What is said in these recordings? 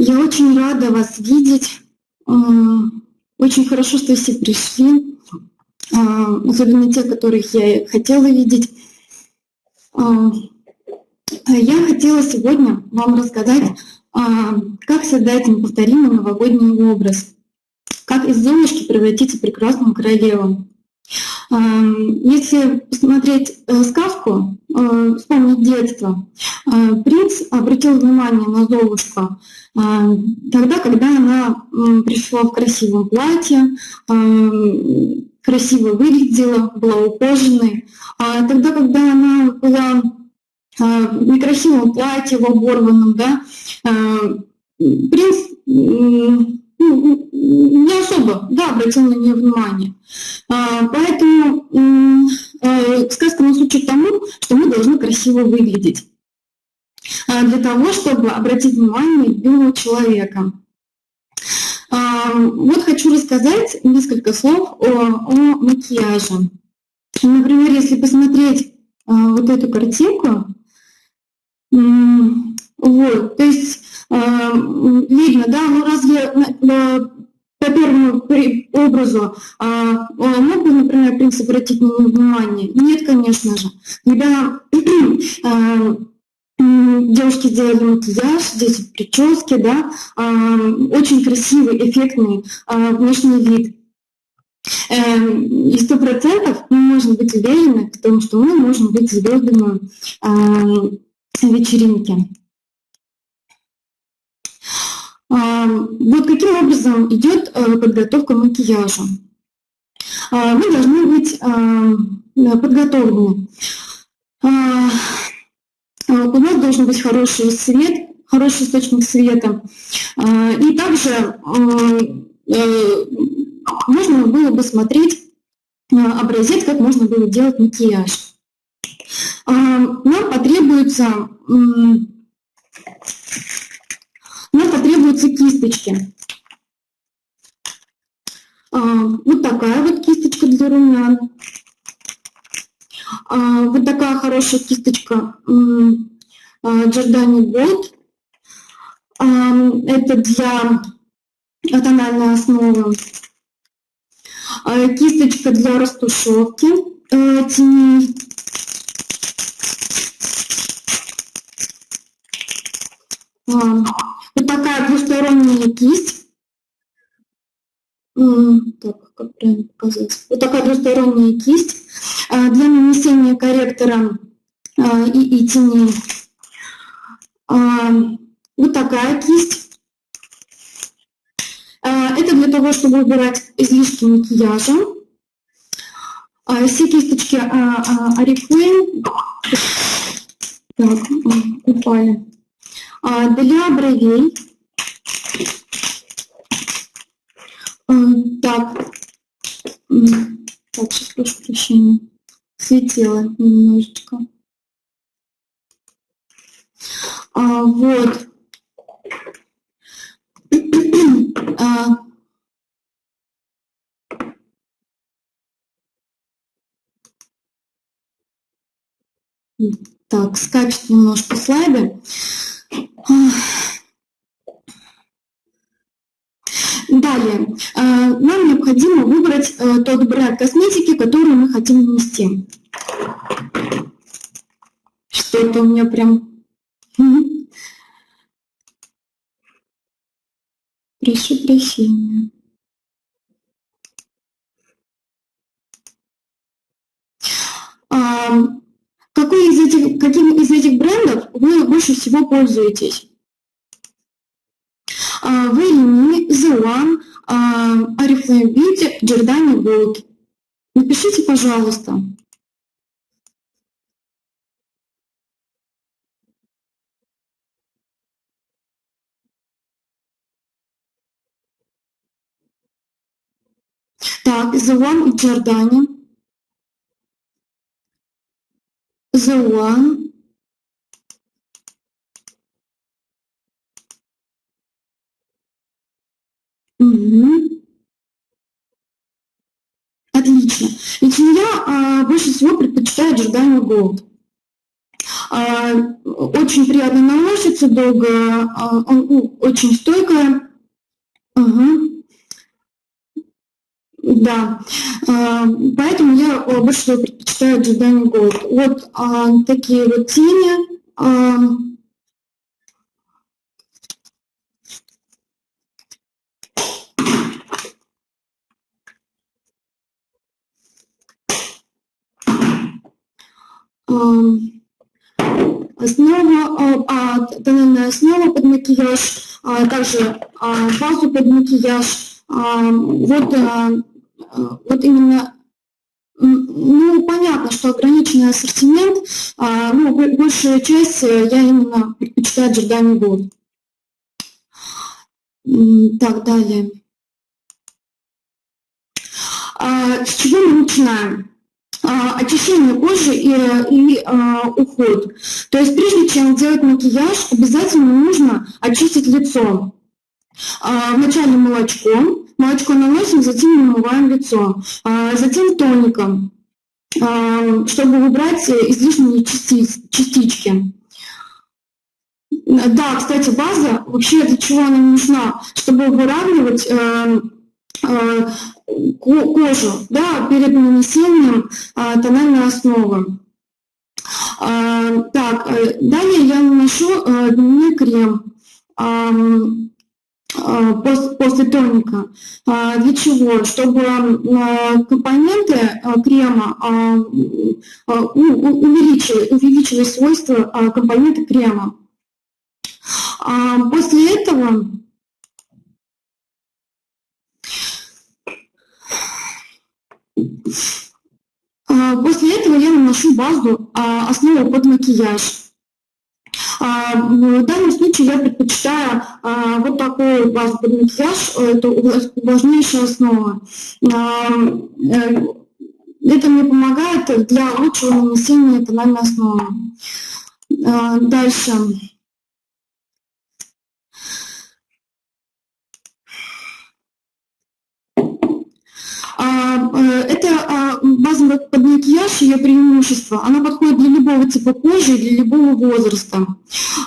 Я очень рада вас видеть. Очень хорошо, что все пришли, особенно те, которых я и хотела видеть. Я хотела сегодня вам рассказать, как создать неповторимый новогодний образ, как из Золушки превратиться в прекрасную королеву. Если посмотреть сказку, вспомнить детство, принц обратил внимание на Золушку тогда, когда она пришла в красивом платье, красиво выглядела, была ухоженной. Тогда, когда она была в некрасивом платье, в оборванном, да, принц не особо, да, обратил на нее внимание. Поэтому сказка нас учит тому, что мы должны красиво выглядеть для того, чтобы обратить внимание любимого человека. Вот хочу рассказать несколько слов о макияже. Например, если посмотреть вот эту картинку, вот, то есть видно, да, ну разве по первому образу мог бы, например, принц обратить на него внимание? Нет, конечно же. Когда девушки делали макияж, здесь вот прически, да, очень красивый, эффектный внешний вид. И 100% мы можем быть уверены в том, что мы можем быть звездами вечеринки. Вот каким образом идет подготовка к макияжу. Мы должны быть подготовлены. У нас должен быть хороший свет, хороший источник света. И также можно было бы смотреть образец, как можно было делать макияж. Нам потребуются кисточки. Вот такая вот кисточка для румян. Вот такая хорошая кисточка Giordani Gold. Это для тональной основы. Кисточка для растушевки теней. Вот такая двусторонняя кисть. Так, как правильно показать? Вот такая двусторонняя кисть для нанесения корректора и теней. Вот такая кисть. Это для того, чтобы убирать излишки макияжа. Все кисточки Oriflame. Так, упали. Для бровей. Так, сейчас прошу прощения, светила немножечко. Вот. Так, скачет немножко слайды. Далее, нам необходимо выбрать тот бренд косметики, который мы хотим нанести. Что-то у меня прям... Прошу прощения. Каким из этих брендов вы больше всего пользуетесь? Вэлини, The One, Oriflame Beauty, Giordani Gold. Напишите, пожалуйста. Так, The One и Giordani. The One. Отлично. Лично я больше всего предпочитаю Giordani Gold. Очень приятно наносится, долго, очень стойкая. Да, поэтому я больше всего предпочитаю Giordani Gold. Вот такие вот тени. Тональная основа под макияж, также базу под макияж. Вот именно, ну, понятно, что ограниченный ассортимент, но большую часть я именно предпочитаю Giordani Gold. Так, далее. С чего мы начинаем? Очищение кожи и уход. То есть прежде чем делать макияж, обязательно нужно очистить лицо. Вначале молочком, молочко наносим, затем намываем лицо, затем тоником, чтобы убрать излишние частички. Да, кстати, база, вообще для чего она нужна? Чтобы выравнивать кожу, да, перед нанесением тональной основы. Так, далее я наношу дневной крем после тоника. Для чего? Чтобы компоненты крема увеличили свойства компоненты крема. После этого я наношу базу, основу под макияж. В данном случае я предпочитаю вот такую базу под макияж, это увлажняющая основа. Это мне помогает для лучшего нанесения тональной основы. Дальше. Это база под макияж, ее преимущество. Она подходит для любого типа кожи и для любого возраста.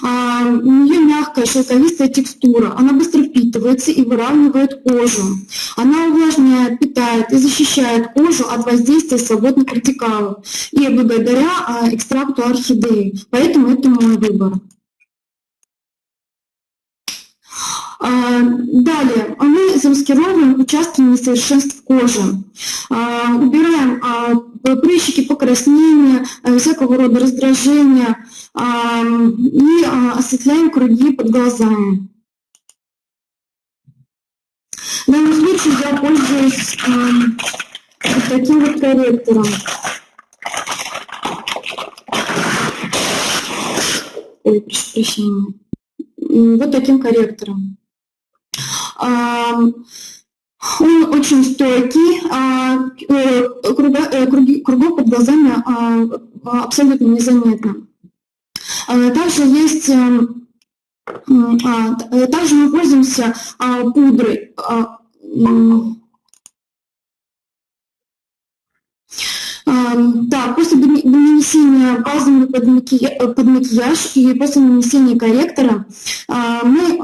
У нее мягкая шелковистая текстура, она быстро впитывается и выравнивает кожу. Она увлажняет, питает и защищает кожу от воздействия свободных радикалов и благодаря экстракту орхидеи. Поэтому это мой выбор. Далее мы замаскируем участки несовершенств кожи, убираем прыщики, покраснения, всякого рода раздражения и осветляем круги под глазами. В данном случае я пользуюсь вот таким вот корректором. Ой, прошу прощения. Вот таким корректором. Он очень стойкий, кругов под глазами абсолютно незаметно. Также мы пользуемся пудрой. Да, после нанесения базы под макияж и после нанесения корректора мы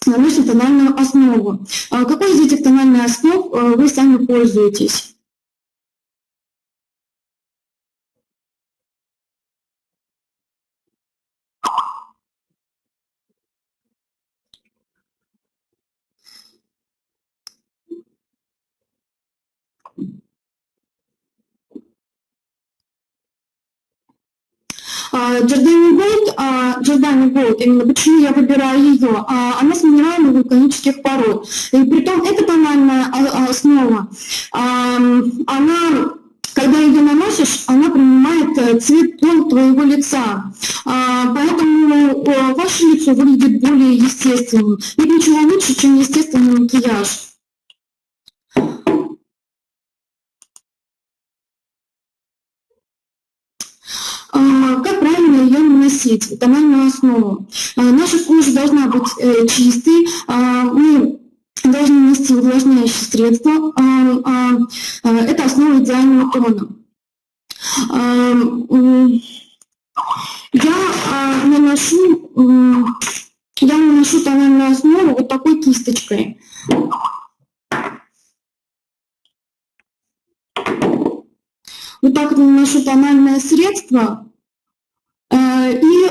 наносим тональную основу. Какой из этих тональных основ вы сами пользуетесь? Giordani Gold, именно почему я выбираю ее, она с минеральных вулканических пород. И притом эта тональная основа, она, когда ее наносишь, она принимает цвет, тон твоего лица. Поэтому ваше лицо выглядит более естественным. Нет ничего лучше, чем естественный макияж. Как правильно ее наносить, тональную основу? Наша кожа должна быть чистой, мы должны нанести увлажняющее средство, это основа идеального тона. я наношу тональную основу вот такой кисточкой. Вот так вот наношу тональное средство и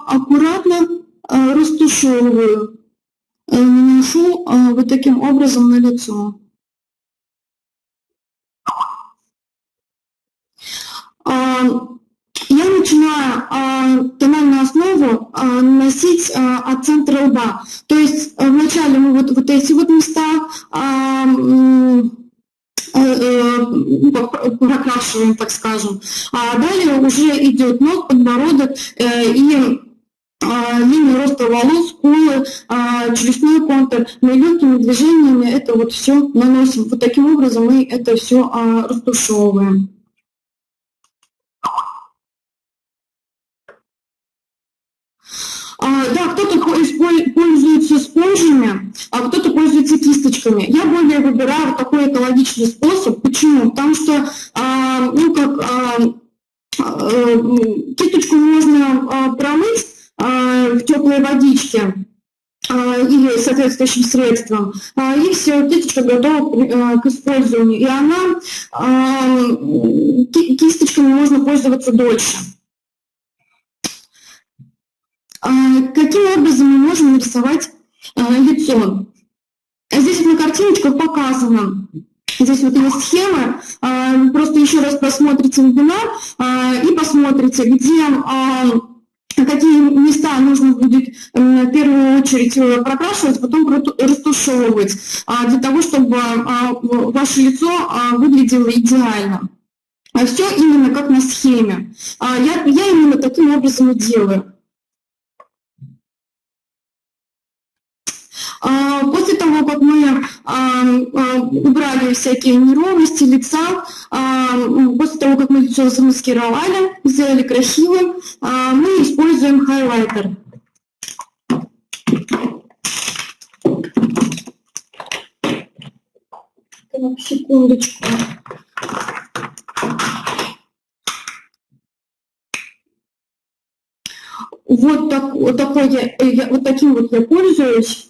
аккуратно растушевываю. Наношу вот таким образом на лицо. Я начинаю тональную основу наносить от центра лба. То есть вначале мы вот эти вот места прокрашиваем, так скажем. А далее уже идет нос, подбородок и линия роста волос, скулы, челюстной контур. Мы легкими движениями это вот все наносим. Вот таким образом мы это все растушевываем. Да, кто-то пользуется спонжами, а кто-то пользуется кисточками. Я более выбираю такой экологичный способ. Почему? Потому что кисточку можно промыть в теплой водичке или соответствующим средством, и все, кисточка готова к использованию. И она кисточками можно пользоваться дольше. Каким образом мы можем нарисовать лицо? Здесь вот на картиночках показано. Здесь вот есть схема. Просто еще раз просмотрите вебинар и посмотрите, где какие места нужно будет в первую очередь прокрашивать, потом растушевывать, для того, чтобы ваше лицо выглядело идеально. Все именно как на схеме. Я именно таким образом и делаю. После того, как мы убрали всякие неровности лица, после того, как мы лицо замаскировали, сделали красивым, мы используем хайлайтер. Так, секундочку. Вот таким вот я пользуюсь.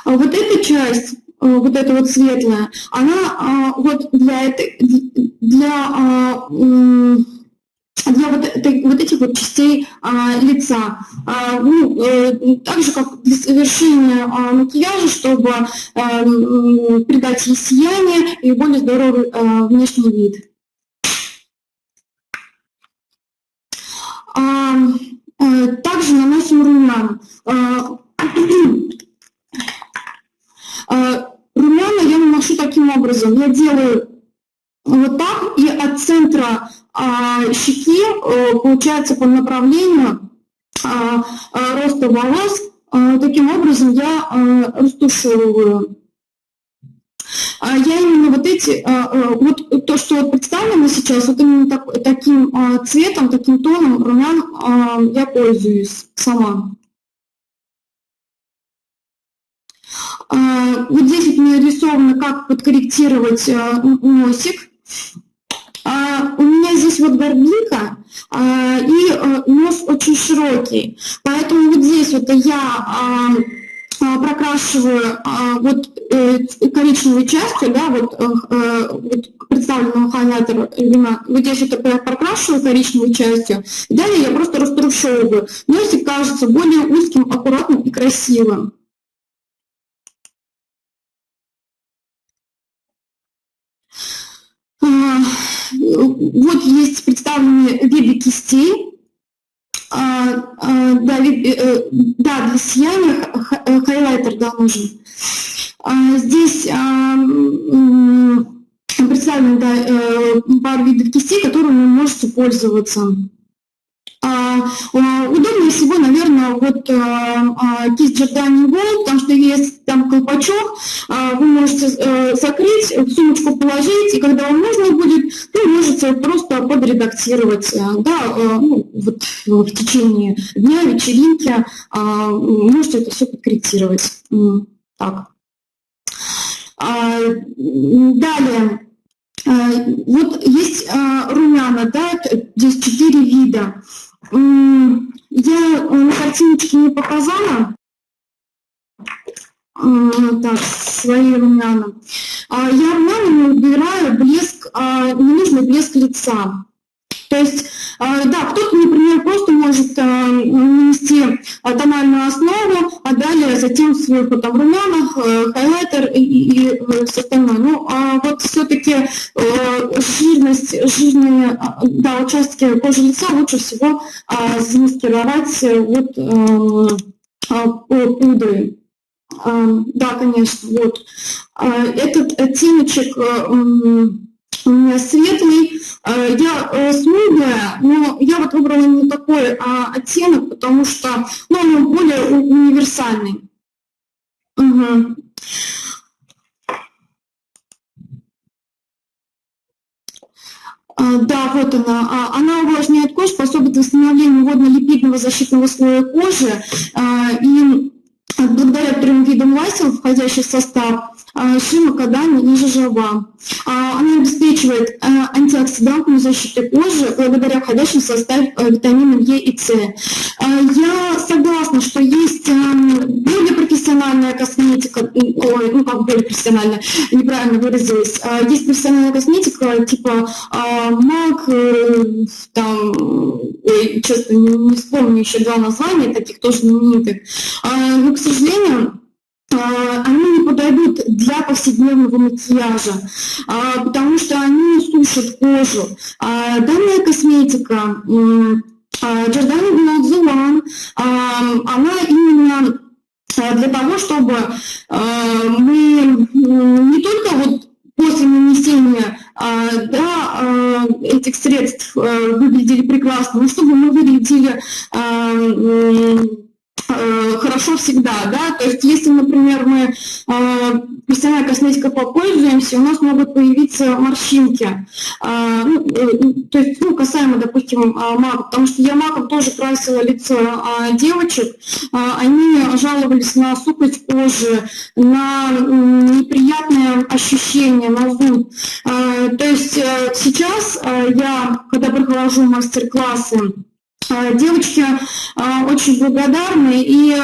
Вот эта часть, вот эта вот светлая, она вот для вот этих вот частей лица. Так же, как для совершения макияжа, чтобы придать ей сияние и более здоровый внешний вид. Также наносим румяна. Румяна я наношу таким образом. Я делаю вот так, и от центра щеки, получается, по направлению роста волос, таким образом я растушевываю. Я именно вот эти, вот то, что представлено сейчас, вот именно таким цветом, таким тоном румян я пользуюсь сама. Вот здесь вот мне нарисовано, как подкорректировать носик. У меня здесь вот горбинка, и нос очень широкий, поэтому вот здесь вот я прокрашиваю вот коричневой частью, да, вот представленного хайлайтера, вот здесь это прокрашиваю коричневой частью, далее я просто растушевываю. Носик кажется более узким, аккуратным и красивым. Вот есть представлены виды кистей. Да, для сияния хайлайтер, да, нужен. Здесь представлены, да, пару видов кистей, которыми вы можете пользоваться. Удобнее всего, наверное, вот кисть Giordani Gold, потому что есть там колпачок, вы можете закрыть, в сумочку положить, и когда вам нужно будет, вы можете просто подредактировать, да, вот в течение дня, вечеринки, можете это все подкорректировать. Так. Далее. Вот есть румяна, да, здесь 4 вида. Я на картиночке не показала, так, свои румяна. Я румянами убираю блеск, ненужный блеск лица. То есть, да, кто-то, например, просто может нанести тональную основу, а далее затем сверху там румяна, хайлайтер и все остальное. Ну, вот все-таки жирные да, участки кожи лица лучше всего замаскировать пудрой. Да, конечно, вот. Этот оттеночек у меня светлый, я смуглая, но я вот выбрала не такой оттенок, потому что он более универсальный. Угу. Да, вот она. Она увлажняет кожу, способствует восстановлению водно-липидного защитного слоя кожи. И благодаря 3 видам масел, входящих в состав, шима, кадами и жожоба. Она обеспечивает антиоксидантную защиту кожи благодаря входящим в состав витаминам Е и С. Я согласна, что есть более профессиональная косметика, как более профессиональная, неправильно выразилась. Есть профессиональная косметика типа MAC, там, честно, не вспомню еще 2 названия, таких тоже знаменитых. Но, к сожалению, они не подойдут для повседневного макияжа, потому что они сушат кожу. Данная косметика Giordano Glow The One, она именно для того, чтобы мы не только вот после нанесения этих средств выглядели прекрасно, но чтобы мы выглядели хорошо всегда, да, то есть если, например, мы профессиональной косметикой попользуемся, у нас могут появиться морщинки, то есть, касаемо, допустим, мака, потому что я маком тоже красила лицо девочек, они жаловались на сухость кожи, на неприятные ощущения, на зуд. То есть сейчас я, когда прохожу мастер-классы, девочки очень благодарны и,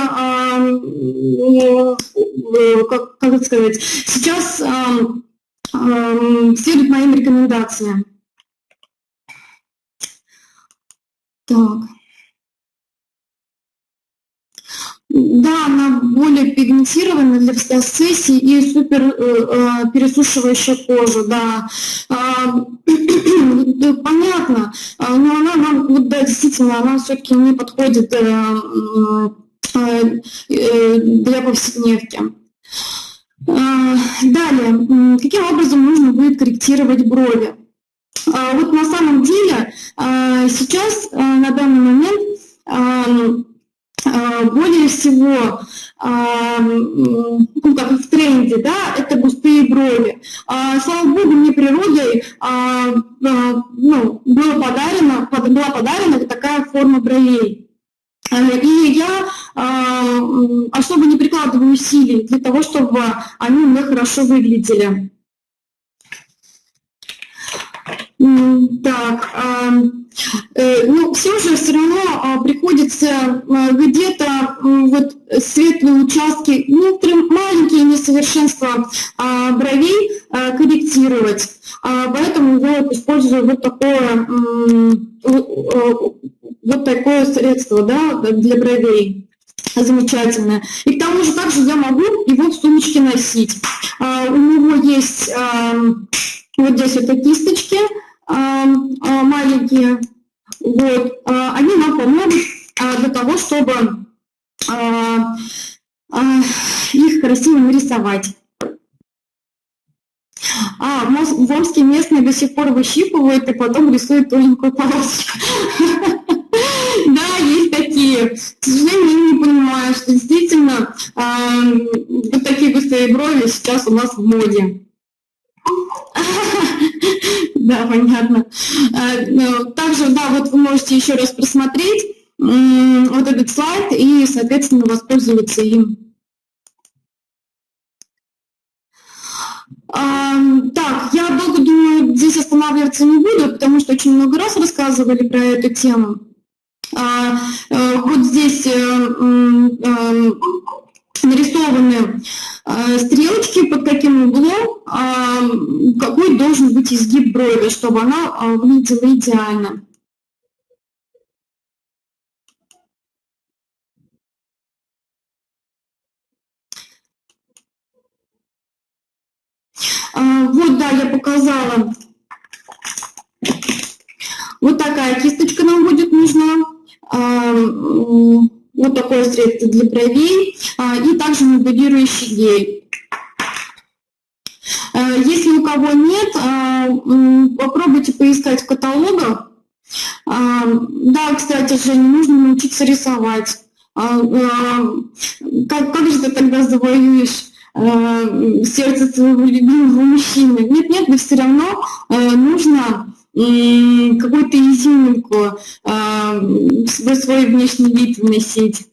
как это сказать, сейчас следуют моим рекомендациям. Так. Да, она более пигментированная для фотосессий и супер пересушивающая кожу, да. Понятно, но она, вот, да, действительно, она все-таки не подходит для повседневки. Далее, каким образом нужно будет корректировать брови? Вот на самом деле сейчас, на данный момент, более всего, как в тренде, да, это густые брови. Слава богу, мне природой была подарена такая форма бровей. И я особо не прикладываю усилий для того, чтобы они у меня хорошо выглядели. Так, все же равно приходится где-то вот светлые участки, некоторые маленькие несовершенства бровей корректировать. Поэтому я использую вот такое средство, да, для бровей. Замечательное. И к тому же также я могу его в сумочке носить. У него есть вот здесь вот кисточки маленькие. Вот. Они нам помогут для того, чтобы их красиво нарисовать. В Омске местные до сих пор выщипывают и потом рисуют тоненькую полосочку. Да, есть такие. К сожалению, я не понимаю, что действительно вот такие густые брови сейчас у нас в моде. Да, понятно. Также, да, вот вы можете еще раз просмотреть вот этот слайд и, соответственно, воспользоваться им. Так, я долго думаю, здесь останавливаться не буду, потому что очень много раз рассказывали про эту тему. Вот здесь нарисованы стрелочки, под каким углом какой должен быть изгиб брови, чтобы она выглядела идеально. Вот, да, я показала. Вот такая кисточка нам будет нужна. Вот такое средство для бровей. И также моделирующий гель. Если у кого нет, попробуйте поискать в каталогах. Да, кстати, Женя, нужно научиться рисовать. Как же ты тогда завоюешь сердце своего любимого мужчины? Нет, но все равно нужно какую-то изюминку в свой внешний вид вносить.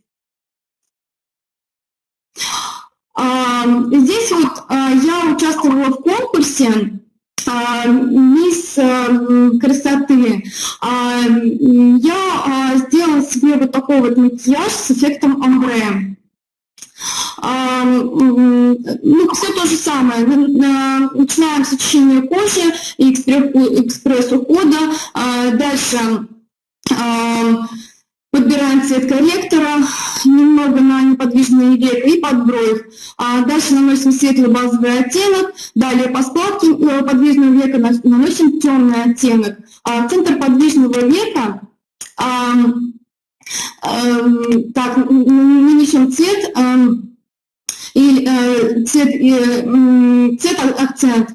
Здесь вот я участвовала в конкурсе «Мисс красоты». Я сделала себе вот такой вот макияж с эффектом омбре. Ну, все то же самое. Начинаем с очищения кожи и экспресс-ухода. Дальше подбираем цвет корректора, немного на неподвижные века и под бровь. Дальше наносим светлый базовый оттенок. Далее по складке подвижного века наносим темный оттенок. Центр подвижного века так, нанесем цвет акцент.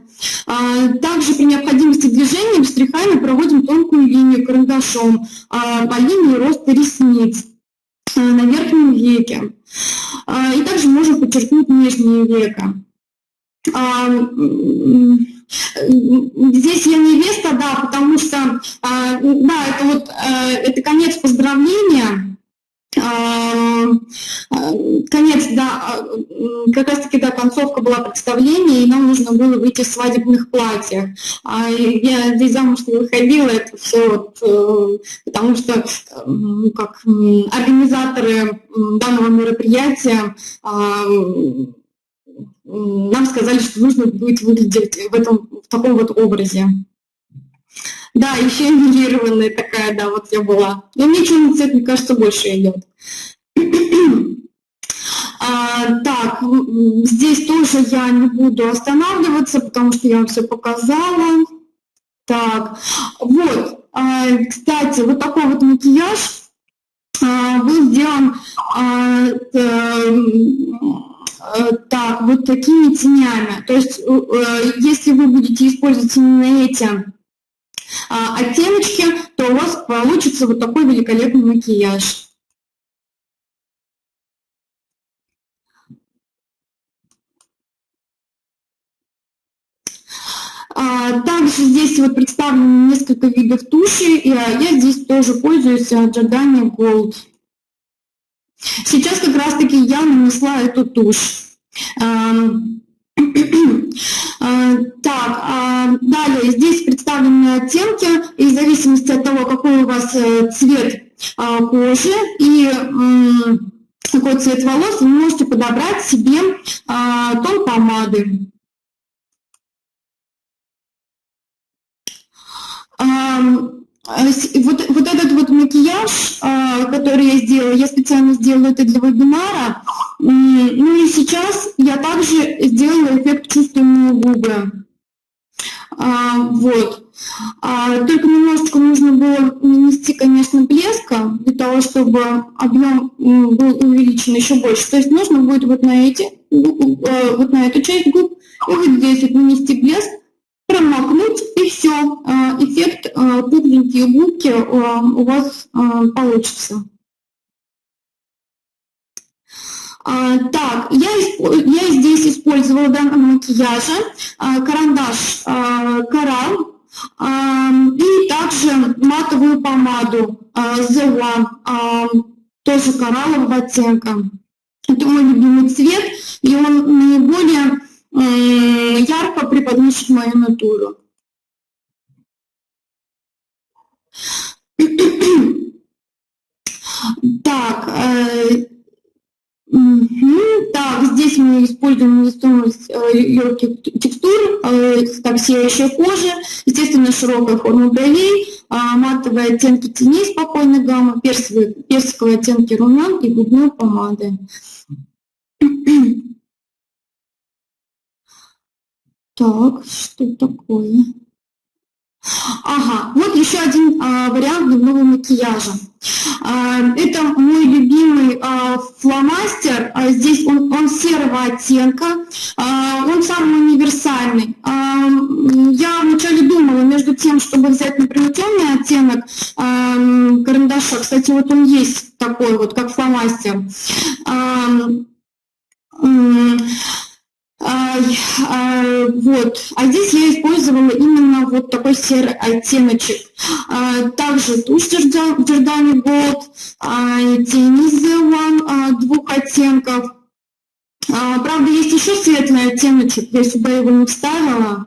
Также при необходимости движения штрихами проводим тонкую линию карандашом по линии роста ресниц на верхнем веке. И также можем подчеркнуть нижнее веко. Здесь я невеста, да, потому что, да, это конец поздравления. Конец, да, как раз таки, да, концовка была представления, и нам нужно было выйти в свадебных платьях. Я здесь замуж не выходила, это все вот, потому что как организаторы данного мероприятия нам сказали, что нужно будет выглядеть в таком вот образе. Да, еще эмилированная такая, да, вот я была. Но мне черный цвет, мне кажется, больше идет. Так, здесь тоже я не буду останавливаться, потому что я вам все показала. Так, вот, кстати, вот такой вот макияж был сделан так, вот такими тенями. То есть, если вы будете использовать именно эти оттеночки, то у вас получится вот такой великолепный макияж. Также здесь вот представлены несколько видов туши, и я здесь тоже пользуюсь Giordani Gold. Сейчас как раз-таки я нанесла эту тушь. Так, далее здесь представлены оттенки, и в зависимости от того, какой у вас цвет кожи и какой цвет волос, вы можете подобрать себе тон помады. Вот этот вот макияж, который я сделала, я специально сделала это для вебинара. Ну и сейчас я также сделала эффект «Чувственные губы». Вот. Только немножечко нужно было нанести, конечно, блеска, для того, чтобы объем был увеличен еще больше. То есть нужно будет вот на эту часть губ и вот здесь вот нанести блеск, промокнуть, и все, эффект пухленькие губки у вас получится. Так, я здесь использовала в данном макияже карандаш Coral и также матовую помаду The One, тоже кораллового оттенка. Это мой любимый цвет, и он наиболее ярко преподносит мою натуру. Так, так, здесь мы используем невесомость легких текстур, как сияющая кожа, естественно, широкая форма бровей, матовые оттенки теней спокойной гаммы, персиковые оттенки румян и губной помады. Так, что такое? Ага, вот еще один вариант дневного макияжа. Это мой любимый фломастер. Здесь он серого оттенка. Он самый универсальный. Я вначале думала между тем, чтобы взять, например, темный оттенок карандаша. Кстати, вот он есть такой вот, как фломастер. Вот. А здесь я использовала именно вот такой серый оттеночек. Также тушь Giordani Gold, тени The One двух оттенков. Правда, есть еще светлый оттеночек, я сюда его не вставила.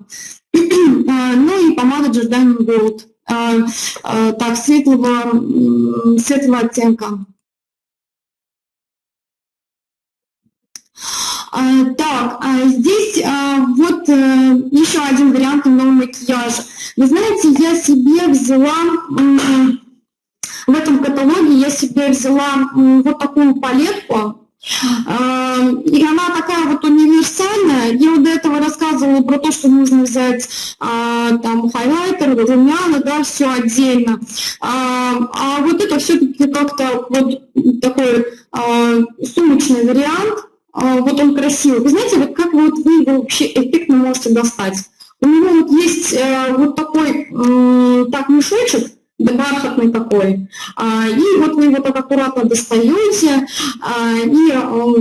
Ну и помада Giordani Gold, так, светлого оттенка. Так, здесь вот еще один вариант нового макияжа. Вы знаете, я себе взяла, в этом каталоге я себе взяла вот такую палетку, и она такая вот универсальная. Я вот до этого рассказывала про то, что нужно взять там хайлайтер, румяна, да, все отдельно. А вот это все-таки как-то вот такой сумочный вариант. Вот он красивый. Вы знаете, вот как вот вы его вообще эффектно можете достать? У него вот есть вот такой так мешочек, да, бархатный такой, и вот вы его так аккуратно достаете, и,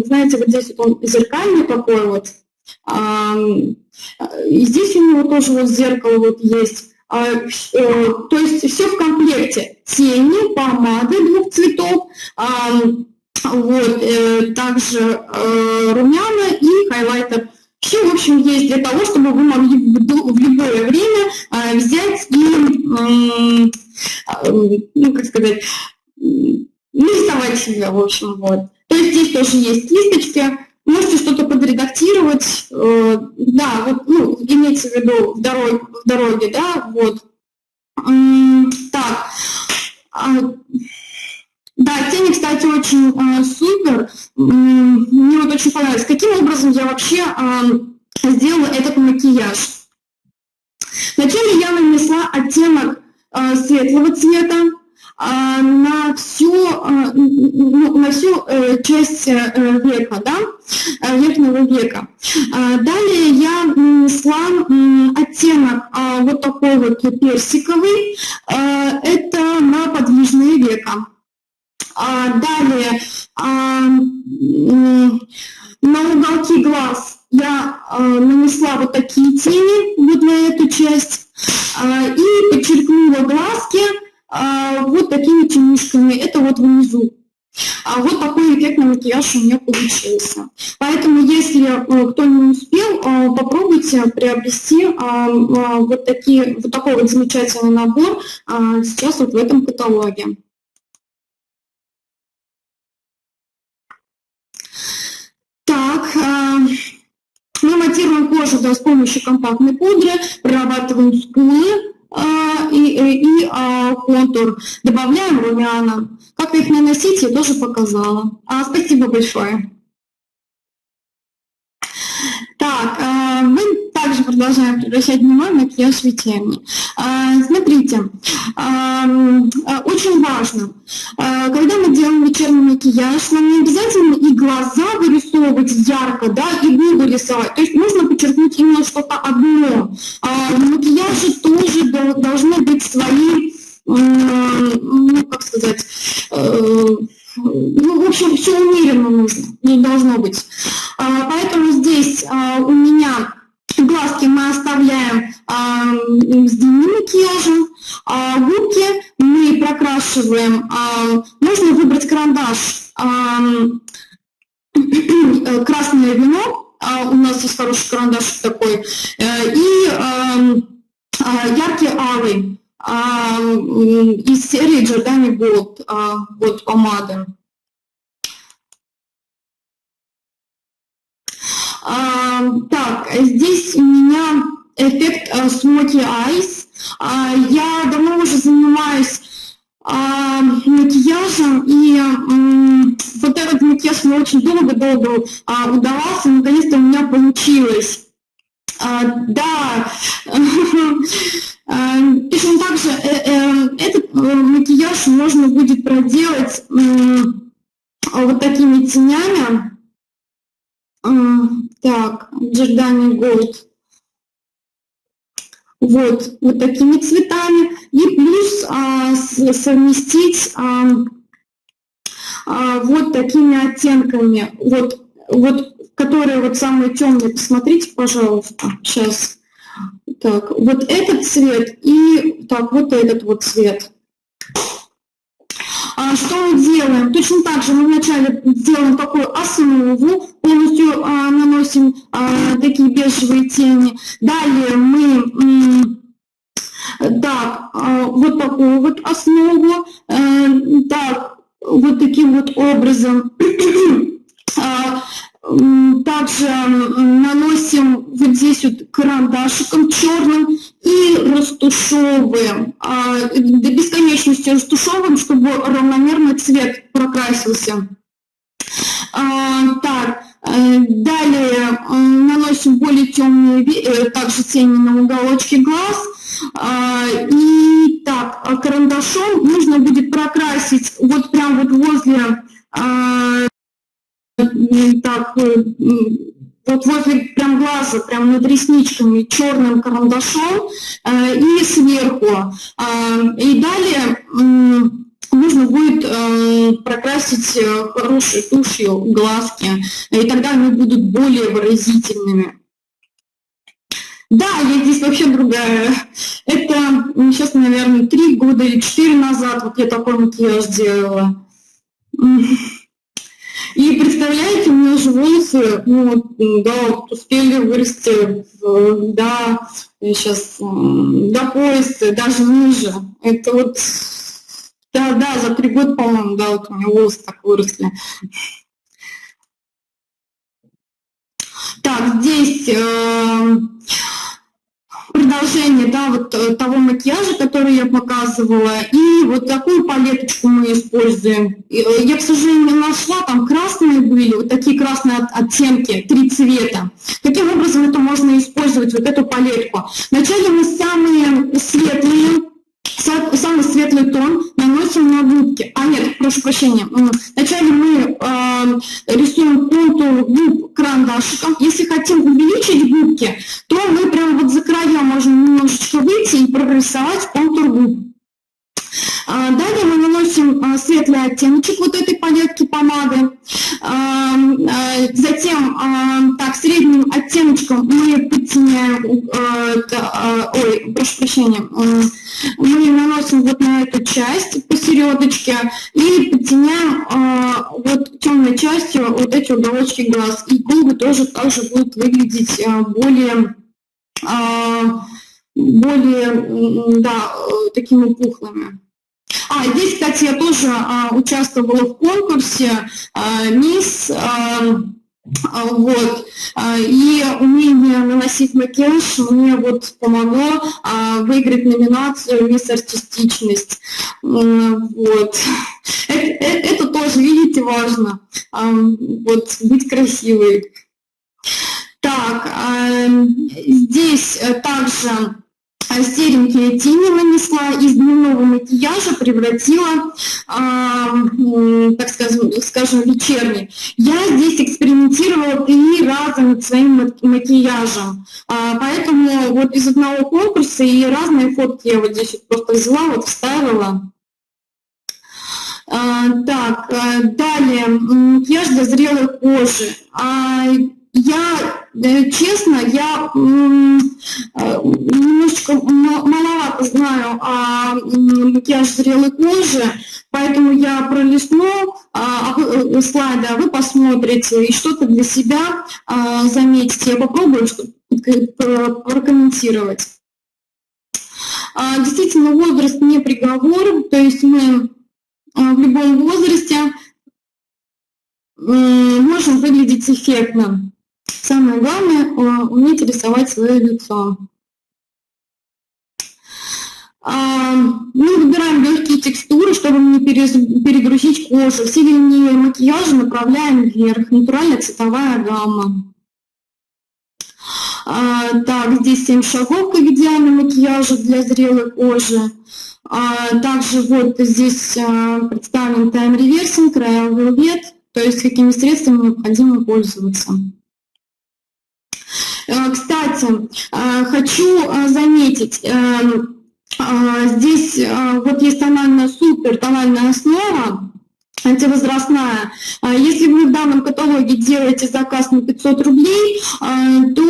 знаете, вот здесь вот он зеркальный такой вот, и здесь у него тоже вот зеркало вот есть. То есть все в комплекте. Тени, помады двух цветов, вот, также румяна и хайлайтер. Все, в общем, есть для того, чтобы вы могли в любое время взять и, ну, как сказать, рисовать себя, в общем, вот. То есть здесь тоже есть кисточки, можете что-то подредактировать, да, вот, ну, имеется в виду в дороге, да, вот. Так. Да, тени, кстати, очень супер. Мне вот очень понравилось. Каким образом я вообще сделала этот макияж? Вначале я нанесла оттенок светлого цвета на всю часть века, да, верхнего века. Далее я нанесла оттенок вот такой вот персиковый, это на подвижное веко. Далее на уголки глаз я нанесла вот такие тени вот на эту часть и подчеркнула глазки вот такими тенишками, это вот внизу. Вот такой эффектный макияж у меня получился. Поэтому, если кто не успел, попробуйте приобрести вот такой вот замечательный набор сейчас вот в этом каталоге. Так, мы матируем кожу, да, с помощью компактной пудры, прорабатываем скулы и контур, добавляем румяна. Как их наносить, я тоже показала. Спасибо большое. Так, мы также продолжаем превращать дневной макияж в вечерний. Смотрите, очень важно, когда мы делаем вечерний макияж, нам не обязательно и глаза вырисовывать ярко, да, и губы рисовать. То есть нужно подчеркнуть именно что-то одно. В макияже тоже должны быть свои, ну, как сказать, ну, в общем, все умеренно нужно, не должно быть. Поэтому здесь у меня глазки мы оставляем с длинным макияжем, губки мы прокрашиваем, можно выбрать карандаш красное вино, у нас есть хороший карандаш такой, и яркий алый из серии Giordani Gold, вот помады. Так, здесь у меня эффект Smoky Eyes. Я давно уже занимаюсь макияжем, и вот этот макияж мне очень долго-долго удавался, наконец-то у меня получилось. Да, точно так же этот макияж можно будет проделать вот такими тенями. Так, Giordani Gold. Вот такими цветами. И плюс совместить вот такими оттенками. Вот которые вот самые темные. Посмотрите, пожалуйста, сейчас. Так, вот этот цвет и так, вот этот вот цвет. Что мы делаем? Точно так же мы вначале делаем такую основу, полностью наносим такие бежевые тени. Далее мы вот такую вот основу, так, вот таким вот образом. Также наносим вот здесь вот карандашиком черным и растушевываем, до бесконечности растушевываем, чтобы равномерно цвет прокрасился. Так, далее наносим более темные также тени на уголочки глаз. И так, карандашом нужно будет прокрасить вот прям вот возле так, вот возле прям глаза, прям над ресничками черным карандашом и сверху. И далее нужно будет прокрасить хорошей тушью глазки, и тогда они будут более выразительными. Да, я здесь вообще другая. Это сейчас, наверное, 3 года или 4 назад вот я такой макияж делала. И представляете, у меня же волосы, успели вырасти, сейчас до пояса, даже ниже. Это вот, за 3 года, по-моему, вот у меня волосы так выросли. Так, здесь продолжение, того макияжа, который я показывала, и вот такую палеточку мы используем. Я, к сожалению, не нашла, там красные были, вот такие красные оттенки, 3 цвета. Каким образом это можно использовать, вот эту палетку? Вначале мы самый светлый тон наносим на губки. Прошу прощения. Вначале мы рисуем контур губ карандашиком. Если хотим увеличить губки, то мы прям вот за края можем немножечко выйти и прорисовать контур губ. Далее мы наносим светлый оттеночек вот этой палетки помады. Затем средним оттеночком мы подтеняем, прошу прощения, мы наносим вот на эту часть посередочке и подтеняем вот темной частью вот эти уголочки глаз. И губы тоже также будут выглядеть более такими пухлыми. Здесь, кстати, я тоже участвовала в конкурсе «Мисс», и умение наносить макияж мне вот помогло выиграть номинацию «Мисс Артистичность». Это тоже, видите, важно, быть красивой. Так, здесь также серенькие тени нанесла, из дневного макияжа превратила, так скажем, вечерний. Я здесь экспериментировала 3 раза над своим макияжем, поэтому вот из одного конкурса и разные фотки я вот здесь вот просто взяла, вставила. Так, далее макияж для зрелой кожи. Честно, я немножечко маловато знаю о макияже зрелой кожи, поэтому я пролистну слайды, а вы посмотрите и что-то для себя заметите. Я попробую прокомментировать. Действительно, возраст не приговор, то есть мы в любом возрасте можем выглядеть эффектно. Самое главное — уметь рисовать свое лицо. Мы выбираем легкие текстуры, чтобы не перегрузить кожу. Все линии макияжа направляем вверх. Натуральная цветовая гамма. Так, здесь 7 шагов к идеальному макияжу для зрелой кожи. Также вот здесь представлен тайм-реверсинг, Royal Velvet, то есть какими средствами необходимо пользоваться. Кстати, хочу заметить, здесь вот есть тональная супер, тональная основа, антивозрастная. Если вы в данном каталоге делаете заказ на 500 рублей, то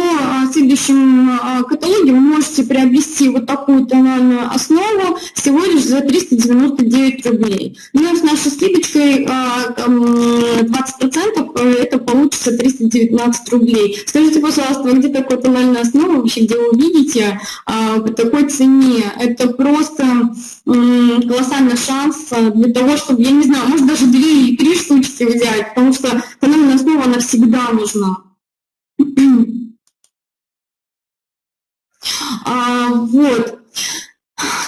в следующем каталоге вы можете приобрести вот такую тональную основу всего лишь за 399 рублей. Но с нашей скидочкой 20% это получится 319 рублей. Скажите, пожалуйста, где такая тональная основа вообще, где вы видите по такой цене? Это просто колоссальный шанс для того, чтобы, я не знаю, может даже 2 или 3 штучки взять, потому что тональная основа, она всегда нужна. Вот.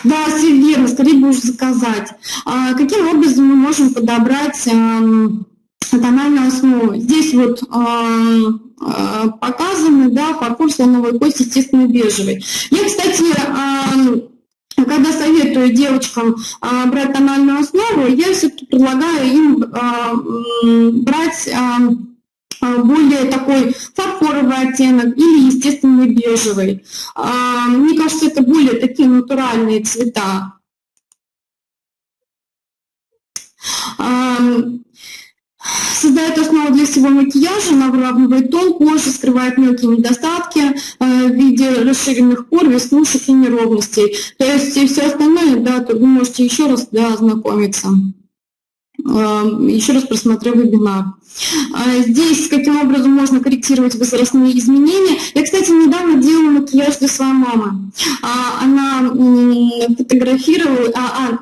Да, все верно, скорее бы уже заказать. Каким образом мы можем подобрать тональную основу? Здесь вот показаны, да, фарфор слоновой кости, естественно, бежевый. Я, кстати, когда советую девочкам брать тональную основу, я все-таки предлагаю им брать более такой фарфоровый оттенок или естественный бежевый. Мне кажется, это более такие натуральные цвета. Создает основу для всего макияжа, она выравнивает тон кожи, скрывает мелкие недостатки в виде расширенных пор, веснушек и неровностей. То есть и все остальное, да, вы можете еще раз, да, ознакомиться, еще раз просмотрев вебинар. Здесь каким образом можно корректировать возрастные изменения. Я, кстати, недавно делала макияж для своей мамы. Она фотографировала,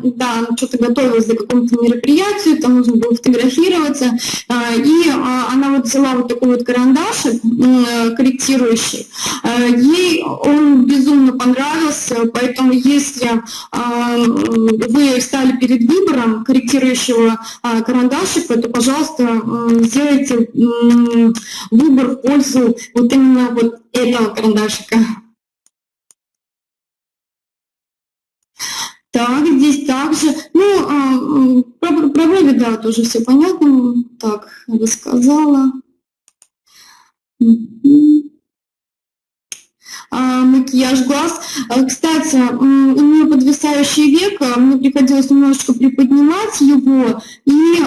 да, она что-то готовилась для какому-то мероприятию, там нужно было фотографироваться, и она вот взяла вот такой вот карандашик корректирующий. Ей он безумно понравился, поэтому если вы стали перед выбором корректирующего карандашика, то, пожалуйста, сделайте выбор в пользу вот именно вот этого карандашика. Так, здесь также, ну, про брови, да, тоже все понятно, так, рассказала. Макияж глаз. Кстати, у меня подвисающий век, мне приходилось немножечко приподнимать его и,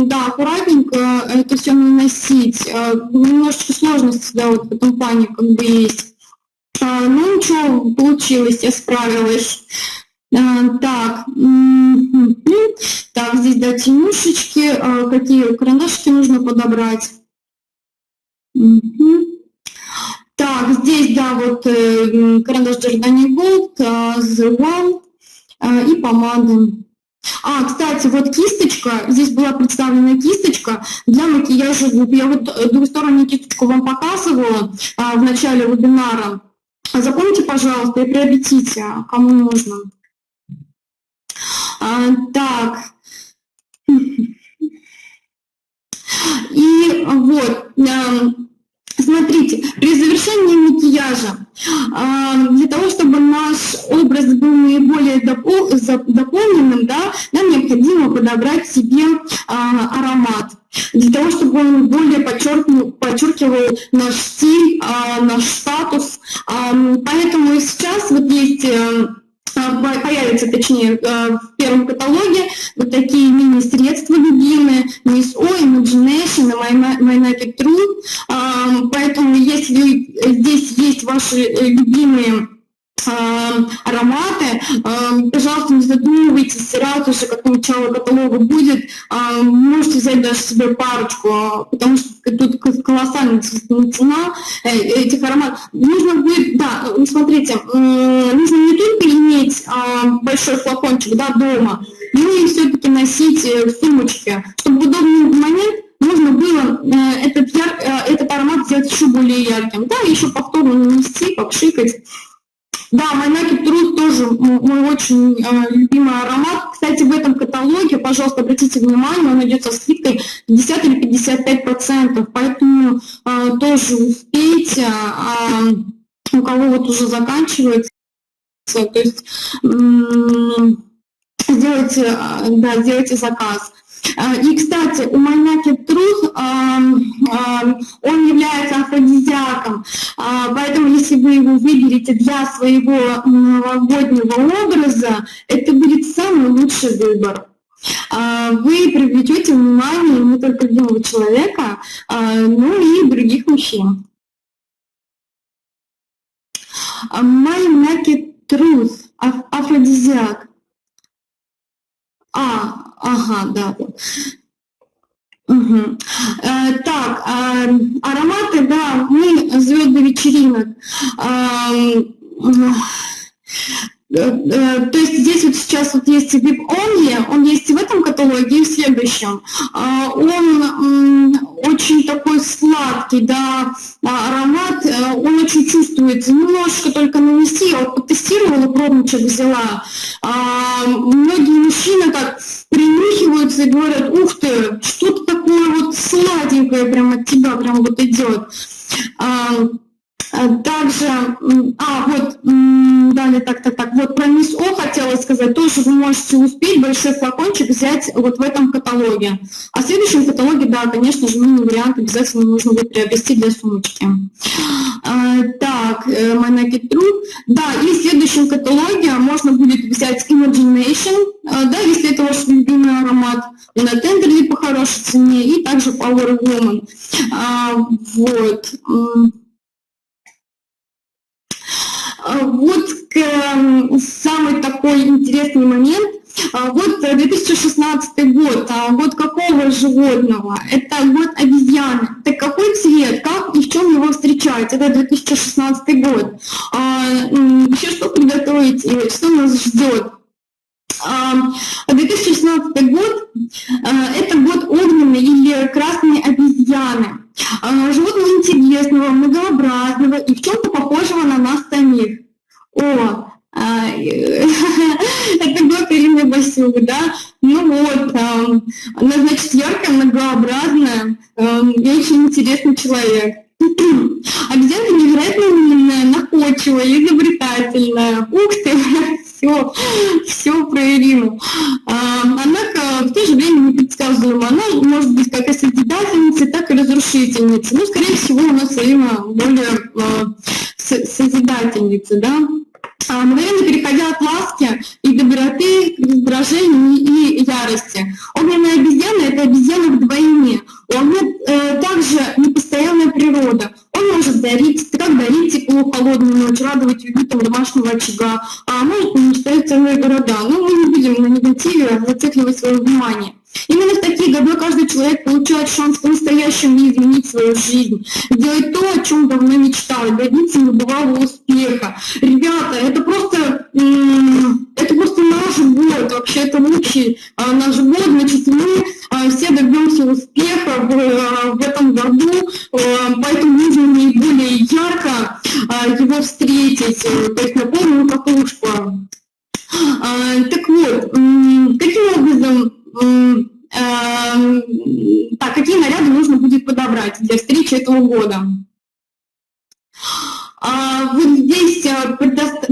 да, аккуратненько это все наносить. Немножечко сложности, да, вот в этом плане как бы есть. Ну ничего, получилось, я справилась. Так, так, здесь, да, тенюшечки, какие карандашики нужно подобрать. Так, здесь, да, вот карандаш Giordani Gold, The One и помады. Кстати, вот кисточка, здесь была представлена кисточка для макияжа губ. Я вот двустороннюю кисточку вам показывала в начале вебинара. Запомните, пожалуйста, и приобретите, кому нужно. Так. И вот... Смотрите, при завершении макияжа, для того, чтобы наш образ был наиболее дополненным, да, нам необходимо подобрать себе аромат, для того, чтобы он более подчеркивал наш стиль, наш статус. Поэтому сейчас вот есть... появятся, точнее, в первом каталоге вот такие мини-средства любимые, Miss O, Imagination и My Naked Truth. Поэтому если здесь есть ваши любимые ароматы, пожалуйста, не задумывайтесь, сразу же, как начало каталога будет, можете взять даже себе парочку, потому что тут колоссальная цена этих ароматов. Нужно будет, да, смотрите, нужно не только иметь большой флакончик, да, дома, но и все-таки носить в сумочке, чтобы в удобный момент можно было этот аромат сделать еще более ярким, да, еще повторно нанести, попшикать. Да, My Naked Truth тоже мой очень любимый аромат. Кстати, в этом каталоге, пожалуйста, обратите внимание, он идет со скидкой 50 или 55%, поэтому тоже успейте, у кого вот уже заканчивается, то есть сделайте заказ. И, кстати, у My Naked Truth он является афродизиаком, поэтому если вы его выберете для своего новогоднего образа, это будет самый лучший выбор. Вы привлечете внимание не только любимого человека, но и других мужчин. My Naked Truth, афродизиак. Ага, да. Угу. Так, ароматы, да, мы звезды вечеринок. То есть здесь вот сейчас вот есть VIP Only, он есть и в этом каталоге, и в следующем. Он очень такой сладкий, да, аромат, он очень чувствуется. Немножко только нанести, я вот потестировала, пробничек взяла. Многие мужчины так принюхиваются и говорят: ух ты, что-то такое вот сладенькое прям от тебя прям вот идет. Также, вот, далее, так, вот про Мисс О хотела сказать, тоже вы можете успеть большой флакончик взять вот в этом каталоге. А в следующем каталоге, да, конечно же, мини-вариант обязательно нужно будет приобрести для сумочки. Так, My Naked Truth. Да, и в следующем каталоге можно будет взять Imagination, да, если это ваш любимый аромат, на Tenderly по хорошей цене, и также Power Woman. Вот. Вот самый такой интересный момент. Вот 2016 год, год какого животного? Это год обезьяны. Так какой цвет, как и в чем его встречать? Это 2016 год. Вообще, что приготовить, что нас ждет? 2016 год – это год огненной или красной обезьяны. Животного интересного, многообразного и в чем-то похожего на нас самих. Это год Ирины Басюк, да? Ну вот, она, значит, яркая, многообразная и очень интересный человек. Обезьянка невероятно умная, находчивая, изобретательная. Ух ты, все про Ирину. Она в то же время непредсказуема. Она может быть как и созидательницей, так и разрушительницей. Ну, скорее всего, у нас Ирина более созидательница, да? Мгновенно переходя от ласки и доброты к раздражению и ярости. Огненная обезьяна – это обезьяна вдвойне. У огня также непостоянная природа. Он может дарить тепло, холодную ночь, радовать уютом домашнего очага, а может уничтожать целые города. Но мы не будем на негативе зацикливать свое внимание. Именно в такие годы каждый человек получает шанс по-настоящему изменить свою жизнь, сделать то, о чем давно мечтал, и добиться небывалого успеха. Ребята, это просто наш год, вообще это лучший наш год, значит, мы все добьемся успеха в этом году, поэтому нужно наиболее ярко его встретить, то есть на полную катушку. Так вот, каким образом, какие наряды нужно будет подобрать для встречи этого года? Вот здесь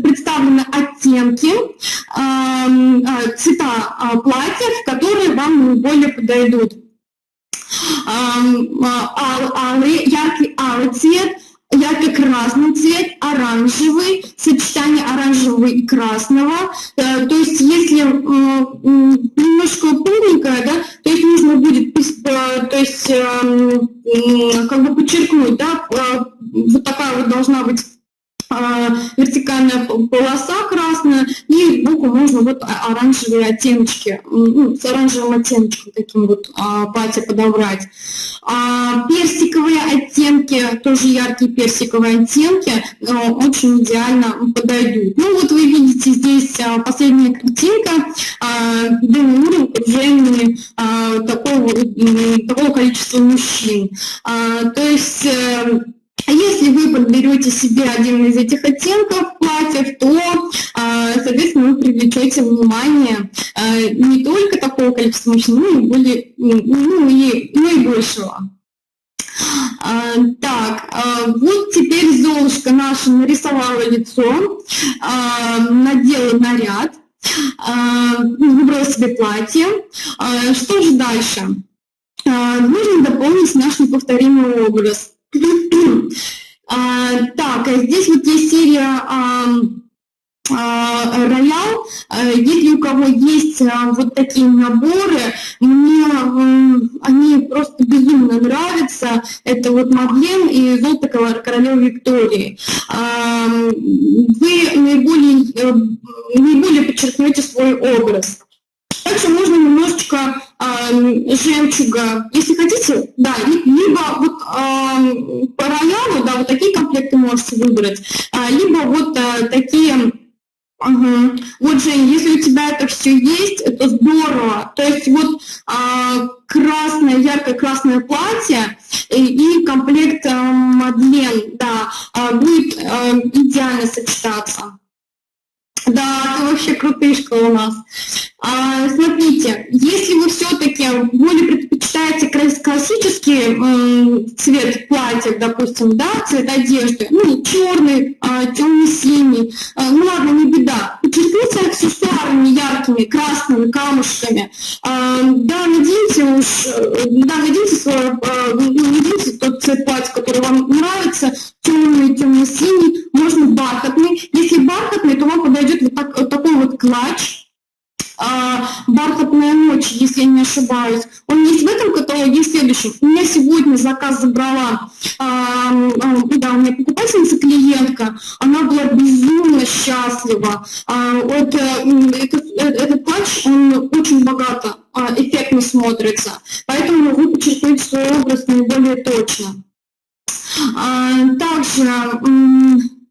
представлены оттенки, цвета платьев, которые вам наиболее подойдут. Яркий алый цвет, ярко-красный цвет, оранжевый, сочетание оранжевого и красного. То есть если немножко пыльненькое, да, то есть нужно будет как бы подчеркнуть, да, вот такая вот должна быть вертикальная полоса красная, и сбоку можно вот оранжевые оттеночки, ну, с оранжевым оттеночком таким вот платье подобрать. Персиковые оттенки, тоже яркие персиковые оттенки, очень идеально подойдут. Ну вот вы видите здесь последняя картинка, Дэн окружении такого количества мужчин. То есть если вы подберете себе один из этих оттенков платьев, то, соответственно, вы привлечете внимание не только такого количества мужчин, но и большего. Так, вот теперь Золушка наша нарисовала лицо, надела наряд, выбрала себе платье. Что же дальше? Нужно дополнить наш неповторимый образ. Так, здесь вот есть серия роял. Если у кого есть вот такие наборы, мне они просто безумно нравятся. Это вот Мадлен и Золото королевы Виктории. Вы наиболее подчеркнете свой образ. Также можно немножечко жемчуга, если хотите, да, либо вот по роялу, да, вот такие комплекты можете выбрать, либо вот такие. Вот, Жень, если у тебя это все есть, это здорово. То есть вот красное, яркое красное платье и комплект Мадлен, да, будет идеально сочетаться. Да, это вообще крутышка у нас. Смотрите, если вы все-таки более предпочитаете классический цвет платья, допустим, да, цвет одежды, ну, черный, темно-синий, ну ладно, не беда, подчеркните аксессуарами яркими, красными камушками, да, наденьте тот цвет платья, который вам нравится, темный, темно-синий, можно бархатный. Если бархатный, то вам подойдет вот такой вот клатч, «Бархатная ночь», если я не ошибаюсь. Он есть в этом каталоге и в следующем. У меня сегодня заказ забрала, да, у меня покупательница, клиентка, она была безумно счастлива. Этот платье, он очень богато, эффектно смотрится, поэтому вы подчеркнете свой образ наиболее точно. Также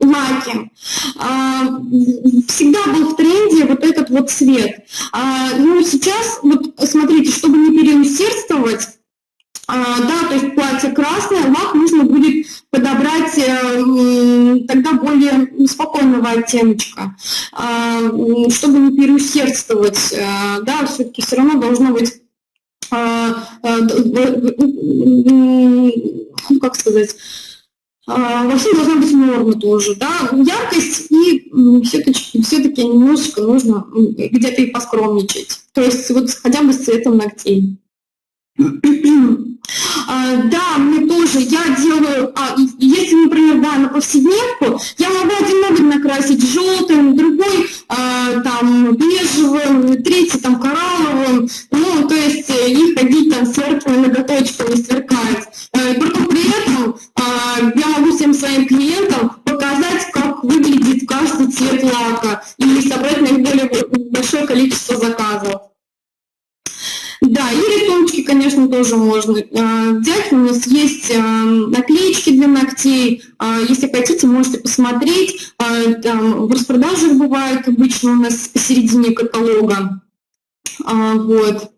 лаки. Всегда был в тренде вот этот вот цвет. Ну, сейчас, вот смотрите, чтобы не переусердствовать, да, то есть платье красное, лак нужно будет подобрать тогда более спокойного оттеночка, чтобы не переусердствовать, да, все-таки все равно должно быть, как сказать, во всем должна быть норма тоже, да, яркость, и все-таки немножечко нужно где-то и поскромничать, то есть вот хотя бы с цветом ногтей. Да, мне тоже, я делаю, если, например, да, на повседневку, я могу один ноготь накрасить желтым, другой там бежевым, третий там коралловым, ну, то есть и ходить там с яркими ноготочками сверкать. Только при этом я могу всем своим клиентам показать, как выглядит каждый цвет лака и собрать наиболее большое количество заказов. Да, и рисуночки, конечно, тоже можно взять. У нас есть наклеечки для ногтей. Если хотите, можете посмотреть. Там в распродажах бывает обычно у нас посередине каталога. Вот.